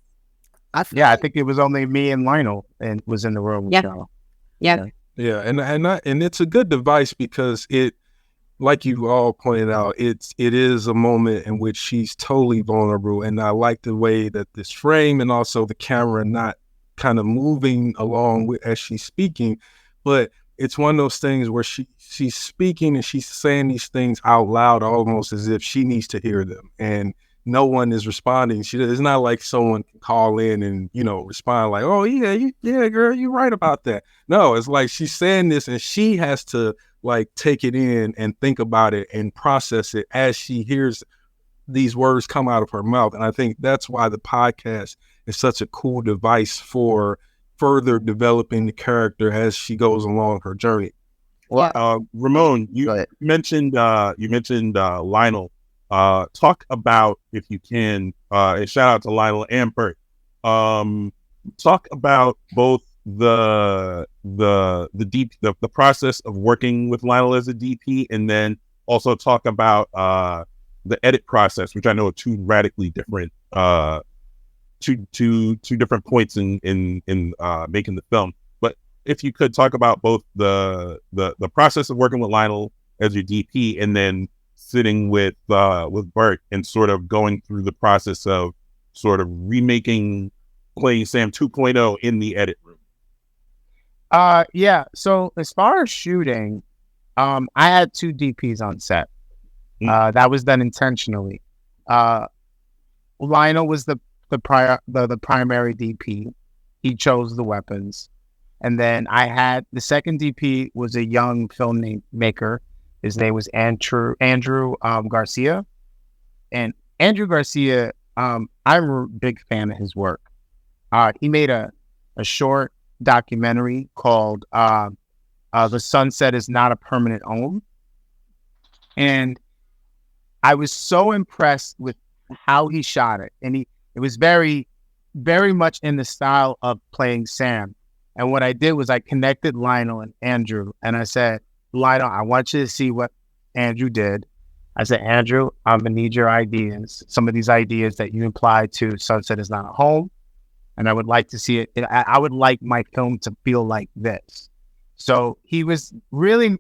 I think it was only me and Lionel and was in the room with y'all. Yeah. And it's a good device, because it, like you all pointed out, it is a moment in which she's totally vulnerable, and I like the way that this frame and also the camera not kind of moving along as she's speaking, but it's one of those things where she's speaking and she's saying these things out loud, almost as if she needs to hear them, and no one is responding. It's not like someone can call in and respond like, "Oh yeah, girl, you're right about that." No, it's like she's saying this, and she has to like take it in and think about it and process it as she hears these words come out of her mouth. And I think that's why the podcast is such a cool device for further developing the character as she goes along her journey. Well, Ramon, you mentioned Lionel. Talk about, if you can, and shout out to Lionel and Bert. Talk about both the process of working with Lionel as a DP, and then also talk about the edit process, which I know are 2 radically different two different points in making the film. But if you could talk about both the process of working with Lionel as your DP, and then sitting with Bert and sort of going through the process of sort of remaking Playing Sam 2.0 in the edit room. So as far as shooting, I had 2 DPs on set. That was done intentionally. Lionel was the primary DP. He chose the weapons. And then I had the second DP was a young filmmaker. His name was Andrew Garcia. And Andrew Garcia, I'm a big fan of his work. He made a short documentary called The Sunset Is Not a Permanent Home. And I was so impressed with how he shot it. And it was very, very much in the style of Playing Sam. And what I did was I connected Lionel and Andrew, and I said, Lionel, I want you to see what Andrew did. I said, Andrew, I'm going to need your ideas. Some of these ideas that you applied to Sunset Is Not a Home. And I would like to see it. I would like my film to feel like this. So he was really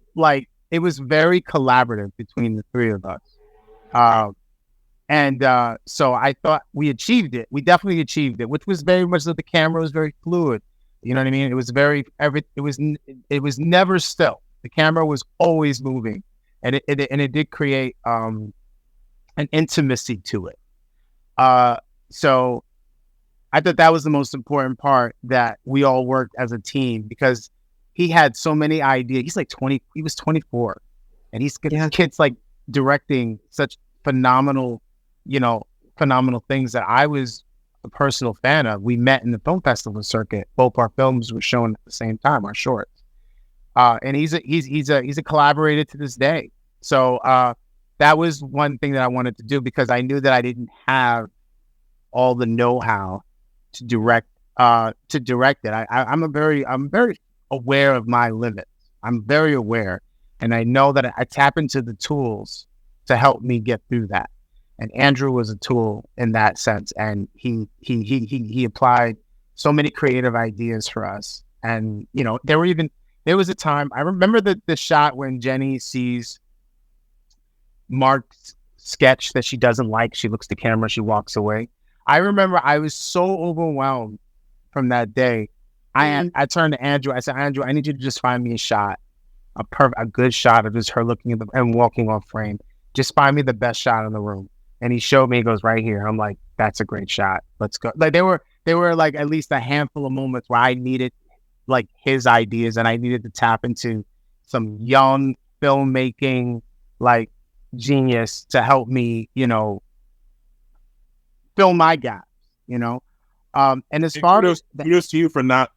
it was very collaborative between the 3 of us. So I thought we achieved it. We definitely achieved it, which was very much that the camera was very fluid. You know what I mean? It was it was never still. The camera was always moving, and it did create an intimacy to it. So I thought that was the most important part, that we all worked as a team, because he had so many ideas. He's like 20. He was 24, and he's kids like directing such phenomenal, phenomenal things that I was a personal fan of. We met in the film festival circuit. Both our films were shown at the same time, our shorts. And he's a collaborator to this day. So that was one thing that I wanted to do, because I knew that I didn't have all the know-how to direct it. I'm very aware of my limits. I'm very aware, and I know that I tap into the tools to help me get through that. And Andrew was a tool in that sense, and he applied so many creative ideas for us. And there was a time, I remember the shot when Jenni sees Mark's sketch that she doesn't like. She looks at the camera, she walks away. I remember I was so overwhelmed from that day. I turned to Andrew. I said, Andrew, I need you to just find me a shot, a good shot of just her looking at and walking off frame. Just find me the best shot in the room. And he showed me, he goes, right here. I'm like, that's a great shot. Let's go. Like there were like at least a handful of moments where I needed like his ideas, and I needed to tap into some young filmmaking like genius to help me, fill my gaps, and as far as kudos to you for not,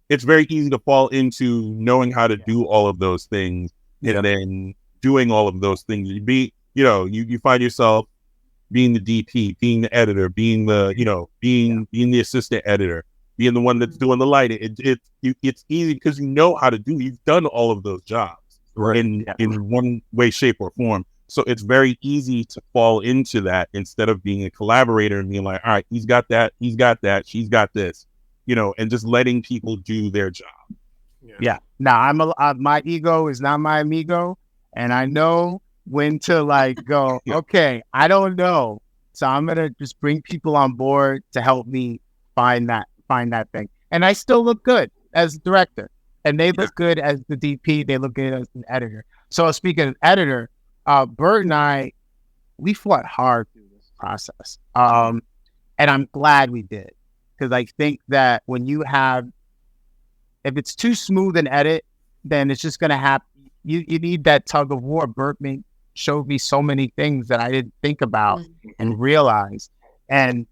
it's very easy to fall into knowing how to do all of those things and then doing all of those things. You find yourself being the DP, being the editor, being the, being the assistant editor, being the one that's doing the lighting. It's easy because you've done all of those jobs in one way, shape, or form. So it's very easy to fall into that instead of being a collaborator and being like, all right, he's got that, she's got this, and just letting people do their job. Yeah. Now my ego is not my amigo, and I know when to like go, okay, I don't know. So I'm going to just bring people on board to help me find that thing. And I still look good as a director, and they look good as the DP. They look good as an editor. So speaking of editor, Bert and I, we fought hard through this process. And I'm glad we did, because I think that if it's too smooth an edit, then it's just going to happen. You need that tug of war. Bert showed me so many things that I didn't think about and realize. And,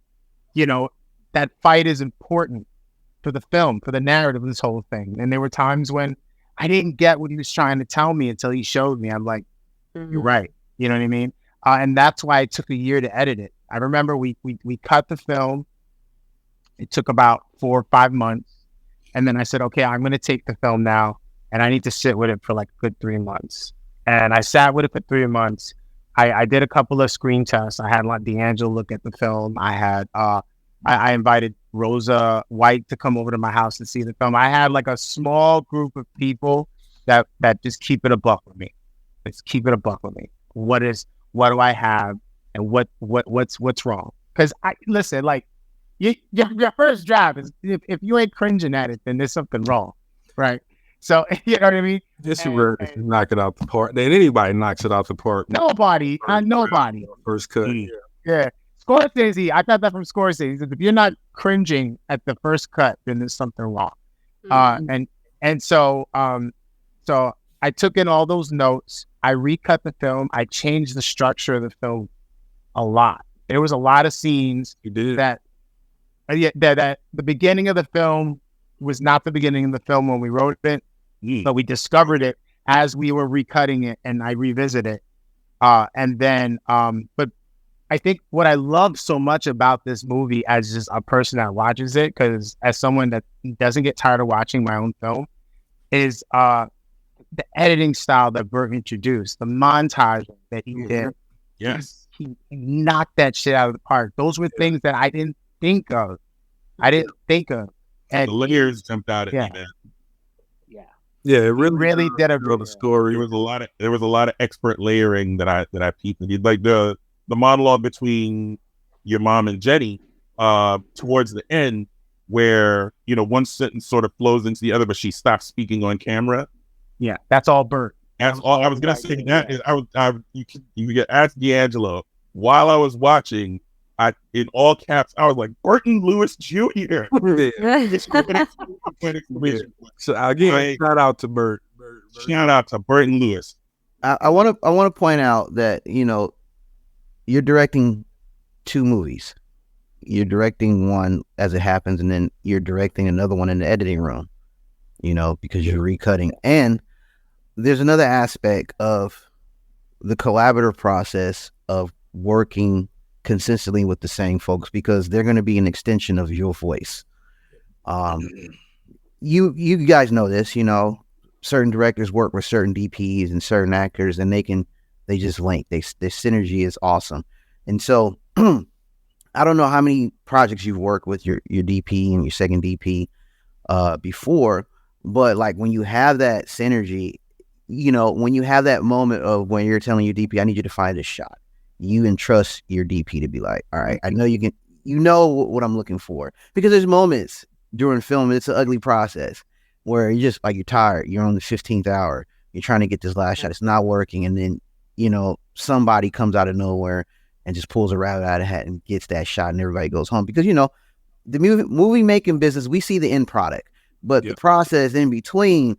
that fight is important for the film, for the narrative of this whole thing. And there were times when I didn't get what he was trying to tell me until he showed me. I'm like, you're right. You know what I mean? And that's why it took a year to edit it. I remember we cut the film. It took about 4 or 5 months. And then I said, okay, I'm going to take the film now, and I need to sit with it for like a good 3 months. And I sat with it for 3 months. I did a couple of screen tests. I had like D'Angelo look at the film. I had I invited Rosa White to come over to my house to see the film. I had like a small group of people that just keep it a buck with me. Let's keep it a buck with me. What do I have, and what's wrong? Because listen, like your first job is if you ain't cringing at it, then there's something wrong, right? So you know what I mean? It's rare if you knock it out the park. Then anybody knocks it out the park. Nobody. First cut. Yeah. Scorsese, I got that from Scorsese. He said, if you're not cringing at the first cut, then there's something wrong. So I took in all those notes. I recut the film. I changed the structure of the film a lot. There was a lot of scenes that the beginning of the film was not the beginning of the film when we wrote it, but we discovered it as we were recutting it, and I revisited it. But I think what I love so much about this movie as just a person that watches it, because as someone that doesn't get tired of watching my own film, is the editing style that Bert introduced, the montage that he did. Yes. He knocked that shit out of the park. Those were things that I didn't think of. And the layers jumped out at me, man. Yeah, it really did a real story. There was a lot of expert layering that I peeped. Like the monologue between your mom and Jenni towards the end, where one sentence sort of flows into the other, but she stops speaking on camera. Yeah, that's all Bert. That's all I was gonna say. That is, you could ask D'Angelo. While I was watching, in all caps, I was like, Burton Lewis Jr. So again, shout out to Bert. Shout out to Burton Lewis. I want to point out that you're directing 2 movies. You're directing one as it happens, and then you're directing another one in the editing room, because you're recutting. And there's another aspect of the collaborative process of working consistently with the same folks, because they're going to be an extension of your voice. You guys know this, certain directors work with certain DPs and certain actors, and they just link. Their synergy is awesome. And so I don't know how many projects you've worked with your DP and your second DP before, but like when you have that synergy, when you have that moment of when you're telling your DP, I need you to find this shot, you entrust your DP to be like, all right, I know you can, what I'm looking for. Because there's moments during film, it's an ugly process where you're just like, you're tired, you're on the 15th hour, you're trying to get this last shot, it's not working. And then, somebody comes out of nowhere and just pulls a rabbit out of the hat and gets that shot, and everybody goes home. Because, the movie making business, we see the end product, but the process in between,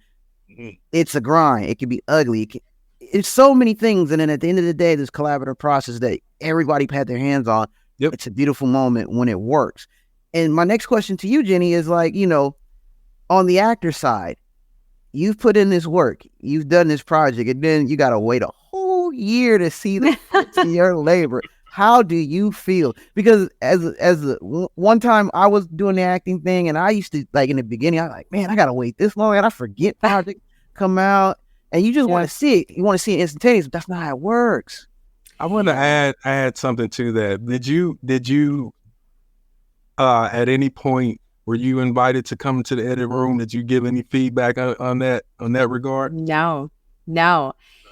it's a grind. It can be ugly. It's so many things. And then at the end of the day, this collaborative process that everybody had their hands on, it's a beautiful moment when it works. And my next question to you, Jenni, is like, on the actor side, you've put in this work, you've done this project, and then you got to wait a whole year to see the fruits of your labor. How do you feel? Because one time I was doing the acting thing, and I used to, like, in the beginning, I was like, man, I got to wait this long, and I forget project come out, and you just want to see it. You want to see it instantaneous, but that's not how it works. I want to add something to that. Did you at any point were you invited to come to the edit room? Did you give any feedback on that regard? No.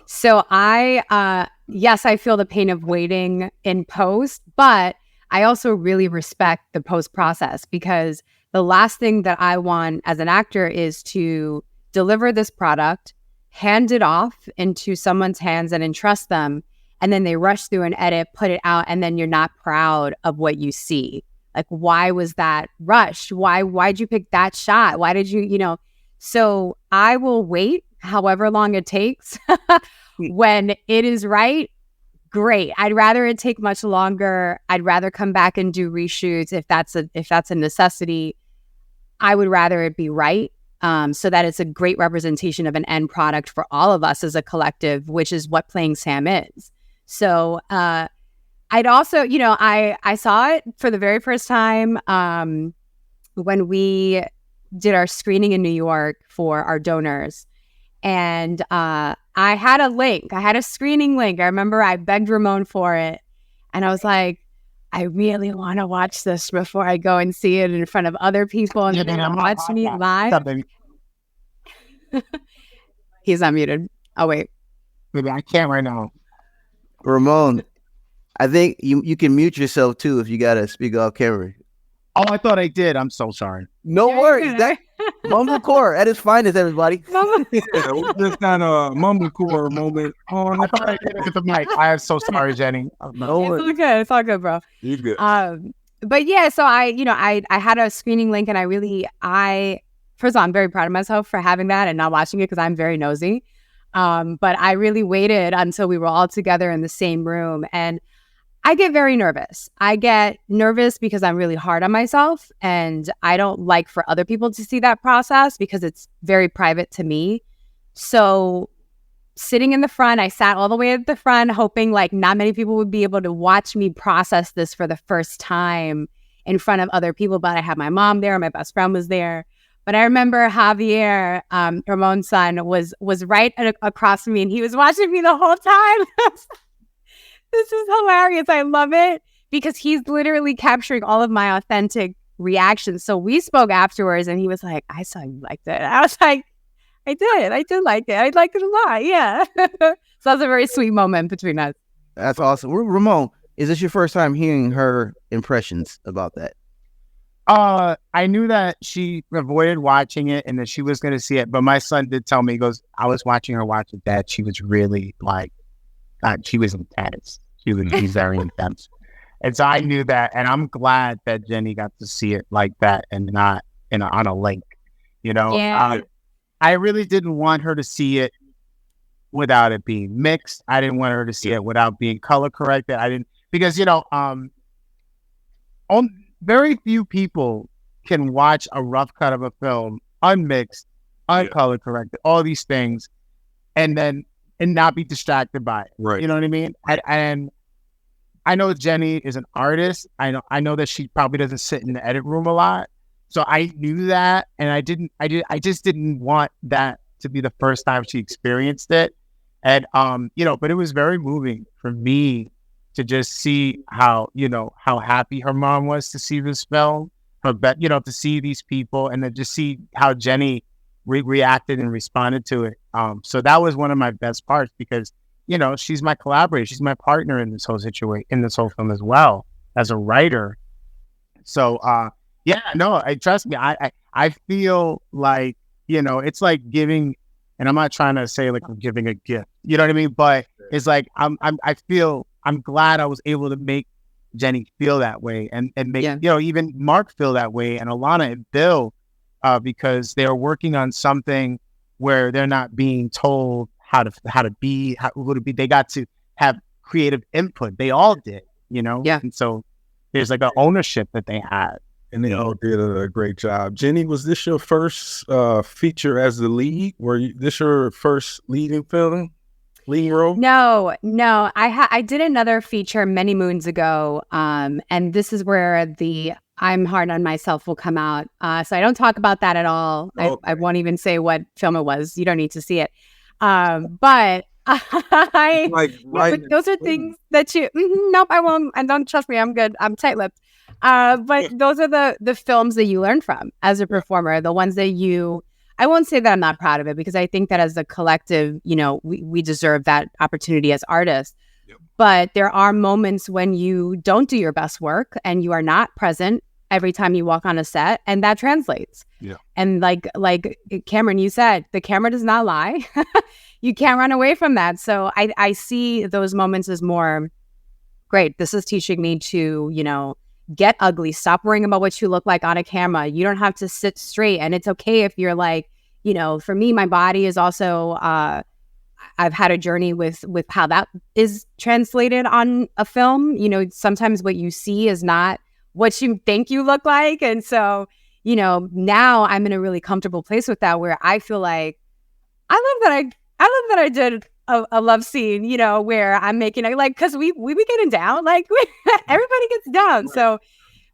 So yes, I feel the pain of waiting in post, but I also really respect the post process, because the last thing that I want as an actor is to deliver this product, hand it off into someone's hands and entrust them, and then they rush through an edit, put it out, and then you're not proud of what you see. Like, why was that rushed? Why'd you pick that shot? Why did you, So I will wait however long it takes. When it is right, great. I'd rather it take much longer. I'd rather come back and do reshoots if that's a necessity. I would rather it be right, so that it's a great representation of an end product for all of us as a collective, which is what Playing Sam is. So I'd also, I saw it for the very first time when we did our screening in New York for our donors. And I had a link. I had a screening link. I remember I begged Ramon for it. And I was like, I really want to watch this before I go and see it in front of other people and watch me live. He's unmuted. Oh, wait. Maybe I can't right now. Ramon, I think you can mute yourself too if you got to speak off camera. Oh, I thought I did. I'm so sorry. No worries. That Mumblecore at its finest, everybody. We're just not a Mumblecore moment. I thought I did it with the mic. I am so sorry, Jenni. It's all good, bro. You're good. But yeah, so I had a screening link, and first of all, I'm very proud of myself for having that and not watching it because I'm very nosy. But I really waited until we were all together in the same room, and I get very nervous. I get nervous because I'm really hard on myself, and I don't like for other people to see that process because it's very private to me. So sitting in the front, I sat all the way at the front, hoping like not many people would be able to watch me process this for the first time in front of other people. But I had my mom there, my best friend was there. But I remember Javier, Ramon's son, was right across from me, and he was watching me the whole time. This is hilarious. I love it because he's literally capturing all of my authentic reactions. So we spoke afterwards, and he was like, I saw you liked it. I was like, I did like it. I liked it a lot. Yeah. So that was a very sweet moment between us. That's awesome. Ramon, is this your first time hearing her impressions about that? I knew that she avoided watching it and that she was going to see it. But my son did tell me, he goes, I was watching her watch it, Dad. She was really like, she was intense. She's very intense. And so I knew that. And I'm glad that Jenni got to see it like that and not on a link, Yeah. I really didn't want her to see it without it being mixed. I didn't want her to see it without being color corrected. because very few people can watch a rough cut of a film, unmixed, uncolor corrected, all these things, and not be distracted by it. Right. You know what I mean? And I know Jenni is an artist. I know that she probably doesn't sit in the edit room a lot. So I knew that, and I just didn't want that to be the first time she experienced it. And but it was very moving for me to just see how happy her mom was to see this film, to see these people, and then just see how Jenni reacted and responded to it. So that was one of my best parts, because she's my collaborator, she's my partner in this whole situation, in this whole film as well as a writer. So trust me, I feel like it's like giving, and I'm not trying to say like I'm giving a gift, you know what I mean? But it's like I'm glad I was able to make Jenni feel that way, and make even Mark feel that way, and Alana and Bill, because they're working on something where they're not being told how to be, who to be. They got to have creative input. They all did, Yeah. And so there's like an ownership that they had. And they all did a great job. Jenni, was this your first feature as the lead? This your first leading role? No. I did another feature many moons ago, and this is where the I'm hard on myself will come out. So I don't talk about that at all. Okay. I won't even say what film it was. You don't need to see it. But but those are things that you. Nope, I won't. And don't trust me. I'm good. I'm tight-lipped. But those are the films that you learn from as a performer. The ones that I won't say that I'm not proud of it, because I think that as a collective, we deserve that opportunity as artists. Yep. But there are moments when you don't do your best work and you are not present every time you walk on a set, and that translates. Yeah. And like Cameron, you said, the camera does not lie. You can't run away from that. So I see those moments as more great. This is teaching me to, get ugly. Stop worrying about what you look like on a camera. You don't have to sit straight. And it's okay if you're like, for me, my body is also, I've had a journey with how that is translated on a film. Sometimes what you see is not what you think you look like. And so, now I'm in a really comfortable place with that, where I feel like I love that I did a love scene, where I'm making because we be getting down, like everybody gets down. So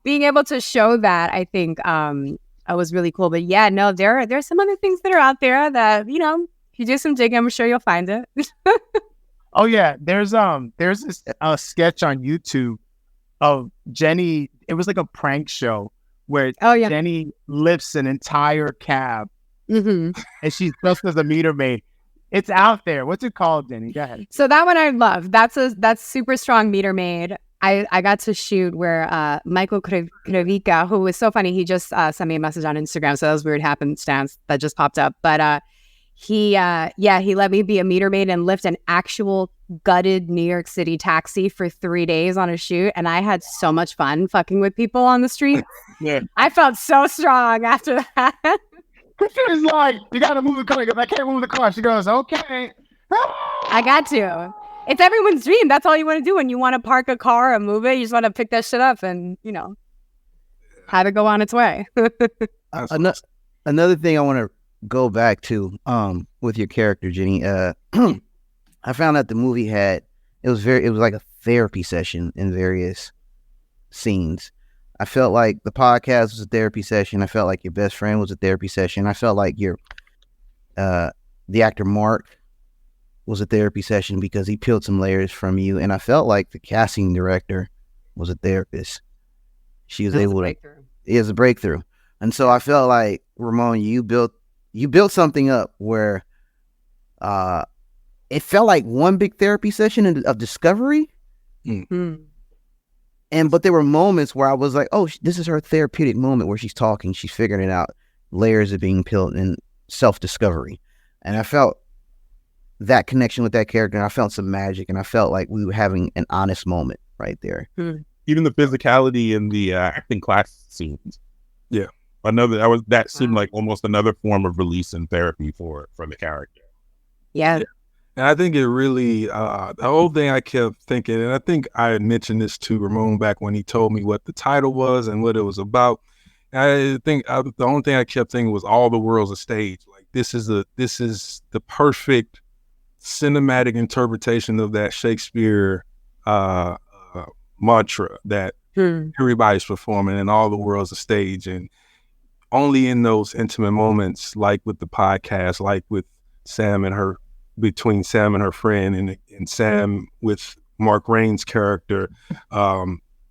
being able to show that, I think I was really cool. But yeah, no, there's some other things that are out there that, if you do some digging, I'm sure you'll find it. Oh yeah, there's this sketch on YouTube of Jenni. It was like a prank show where Jenni lifts an entire cab, and she's dressed as a meter maid. It's out there. What's it called, Jenni? Go ahead. So that one I love. That's super strong meter maid. I got to shoot where Michael Krevica, who was so funny, he just sent me a message on Instagram. So that was weird happenstance that just popped up. But he let me be a meter maid and lift an actual gutted New York City taxi for 3 days on a shoot. And I had so much fun fucking with people on the street. Yeah. I felt so strong after that. She's like, you gotta move the car. I can't move the car. She goes, okay. I got to. It's everyone's dream. That's all you want to do when you want to park a car or move it. You just want to pick that shit up and, have it go on its way. Another thing I want to go back to with your character, Jenni. I found out the movie it was like a therapy session in various scenes. I felt like the podcast was a therapy session. I felt like your best friend was a therapy session. I felt like the actor Mark was a therapy session because he peeled some layers from you. And I felt like the casting director was a therapist. She was able to, it was a breakthrough. And so I felt like, Ramon, you built something up where it felt like one big therapy session of discovery. Mm-hmm. But there were moments where I was like, oh, this is her therapeutic moment where she's talking, she's figuring it out, layers are being peeled, and self-discovery. And I felt that connection with that character, and I felt some magic, and I felt like we were having an honest moment right there. Even the physicality in the acting class scenes. Yeah. That seemed like almost another form of release and therapy for the character. Yeah. And I think it really, the whole thing I kept thinking, and I think I had mentioned this to Ramon back when he told me what the title was and what it was about. I think the only thing I kept thinking was all the world's a stage. Like this is the perfect cinematic interpretation of that Shakespeare mantra that everybody's performing and all the world's a stage. And only in those intimate moments, like with the podcast, like with Sam and her, between Sam and her friend, and Sam with Mark Rain's character,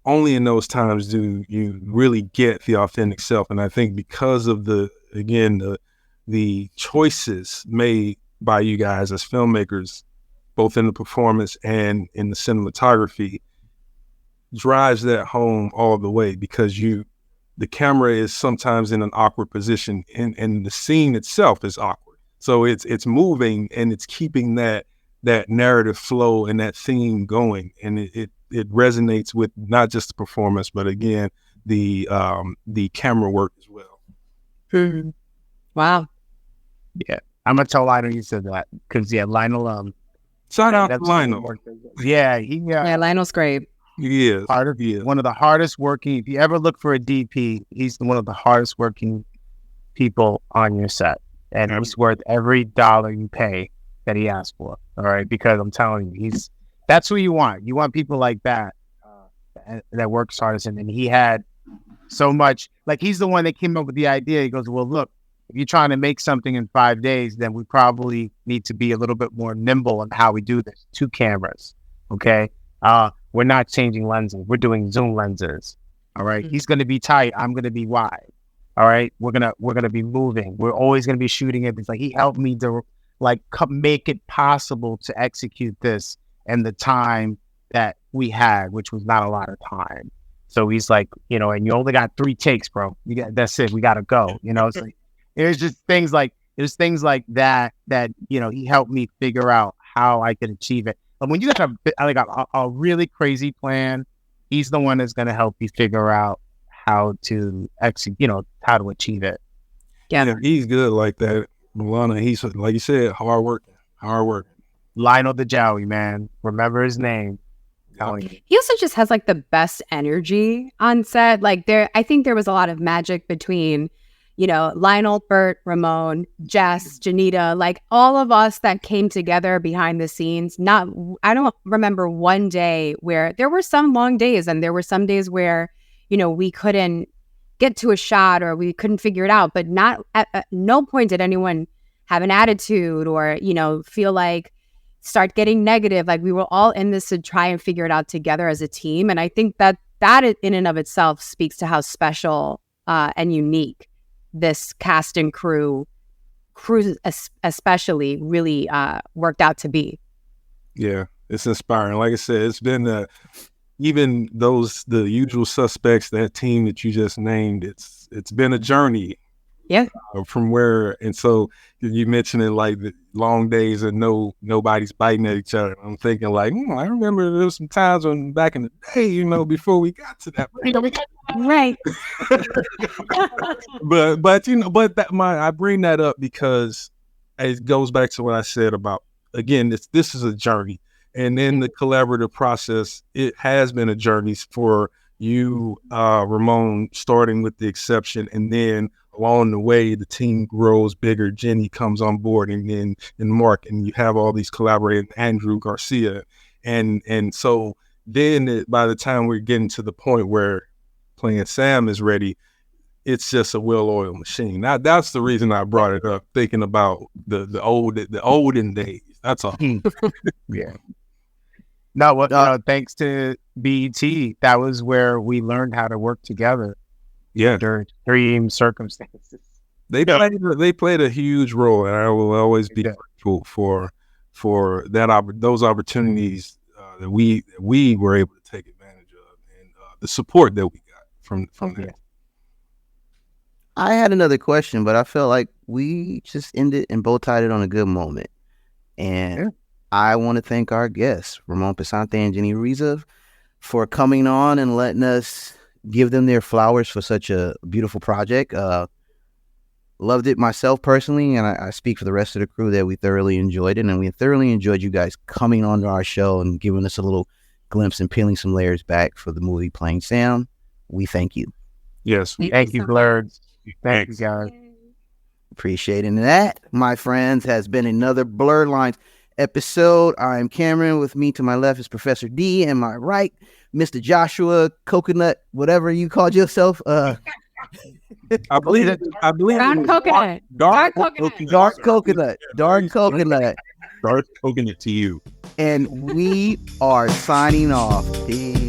only in those times do you really get the authentic self. And I think because of the choices made by you guys as filmmakers, both in the performance and in the cinematography, drives that home all the way, because the camera is sometimes in an awkward position, and the scene itself is awkward. So it's moving and it's keeping that narrative flow and that theme going, and it resonates with not just the performance, but again the camera work as well. Wow. Yeah, I'm gonna tell Lionel you said that, because Lionel. Shout out to Lionel. Yeah, Yeah, Lionel's great. He is. One of the hardest working. If you ever look for a DP, he's one of the hardest working people on your set, and he's worth every dollar you pay that he asks for. All right, because I'm telling you, that's who you want. You want people like that that works hardest, and he had so much. Like, he's the one that came up with the idea. He goes, "Well, look, if you're trying to make something in 5 days, then we probably need to be a little bit more nimble on how we do this. 2 cameras, okay? We're not changing lenses. We're doing zoom lenses. All right. He's going to be tight. I'm going to be wide. All right. We're going to be moving. We're always going to be shooting it. It's like, he helped me to make it possible to execute this in the time that we had, which was not a lot of time. So he's like, and you only got 3 takes, bro. That's it. We got to go. It's like, there's things like that he helped me figure out how I could achieve it. And when you got a really crazy plan, he's the one that's going to help you figure out how to execute, how to achieve it. Yeah, he's good like that. Milana, he's, like you said, hard working. Lionel the Jowie, man. Remember his name. He also just has like the best energy on set. Like, I think there was a lot of magic between, Lionel, Bert, Ramon, Jess, Janita, like all of us that came together behind the scenes. I don't remember one day where there were some long days, and there were some days where, we couldn't get to a shot or we couldn't figure it out, but not at no point did anyone have an attitude or, feel like start getting negative. Like, we were all in this to try and figure it out together as a team. And I think that in and of itself speaks to how special and unique this cast and crew especially really worked out to be. Yeah, it's inspiring. Like I said, it's been even the usual suspects, that team that you just named, it's been a journey. Yeah. From where, and so you mentioned it, like the long days and nobody's biting at each other. I'm thinking like, I remember there was some times when back in the day, before we got to that. Right. but I bring that up because it goes back to what I said about, again, this is a journey, and in the collaborative process, it has been a journey for you, Ramon, starting with the exception, and then along the way, the team grows bigger. Jenni comes on board, and Mark, and you have all these collaborators, Andrew Garcia, and so then by the time we're getting to the point where playing Sam is ready, it's just a well-oiled machine. Now that's the reason I brought it up, thinking about the olden days. That's all. Yeah. No, thanks to BET, that was where we learned how to work together. Yeah, during extreme circumstances. They played a huge role, and I will always be grateful for those opportunities that we were able to take advantage of, and the support that we got from that. I had another question, but I felt like we just ended and bow tied it on a good moment. And I want to thank our guests, Ramon Pesante and Jenni Ruiza, for coming on and letting us give them their flowers for such a beautiful project. Loved it myself personally, and I speak for the rest of the crew that we thoroughly enjoyed it, and we thoroughly enjoyed you guys coming onto our show and giving us a little glimpse and peeling some layers back for the movie Playing Sam. We thank you. Yes. Thank you, so Blerd. Thank Thanks. you, guys. Appreciating that, my friends, has been another Blerdlines episode. I'm Cameron. With me to my left is Professor D, and my right, Mr. Joshua Coconut, whatever you called yourself. I believe Dark coconut. dark coconut. Dark coconut. Dark coconut. Dark coconut to you. And we are signing off. Peace.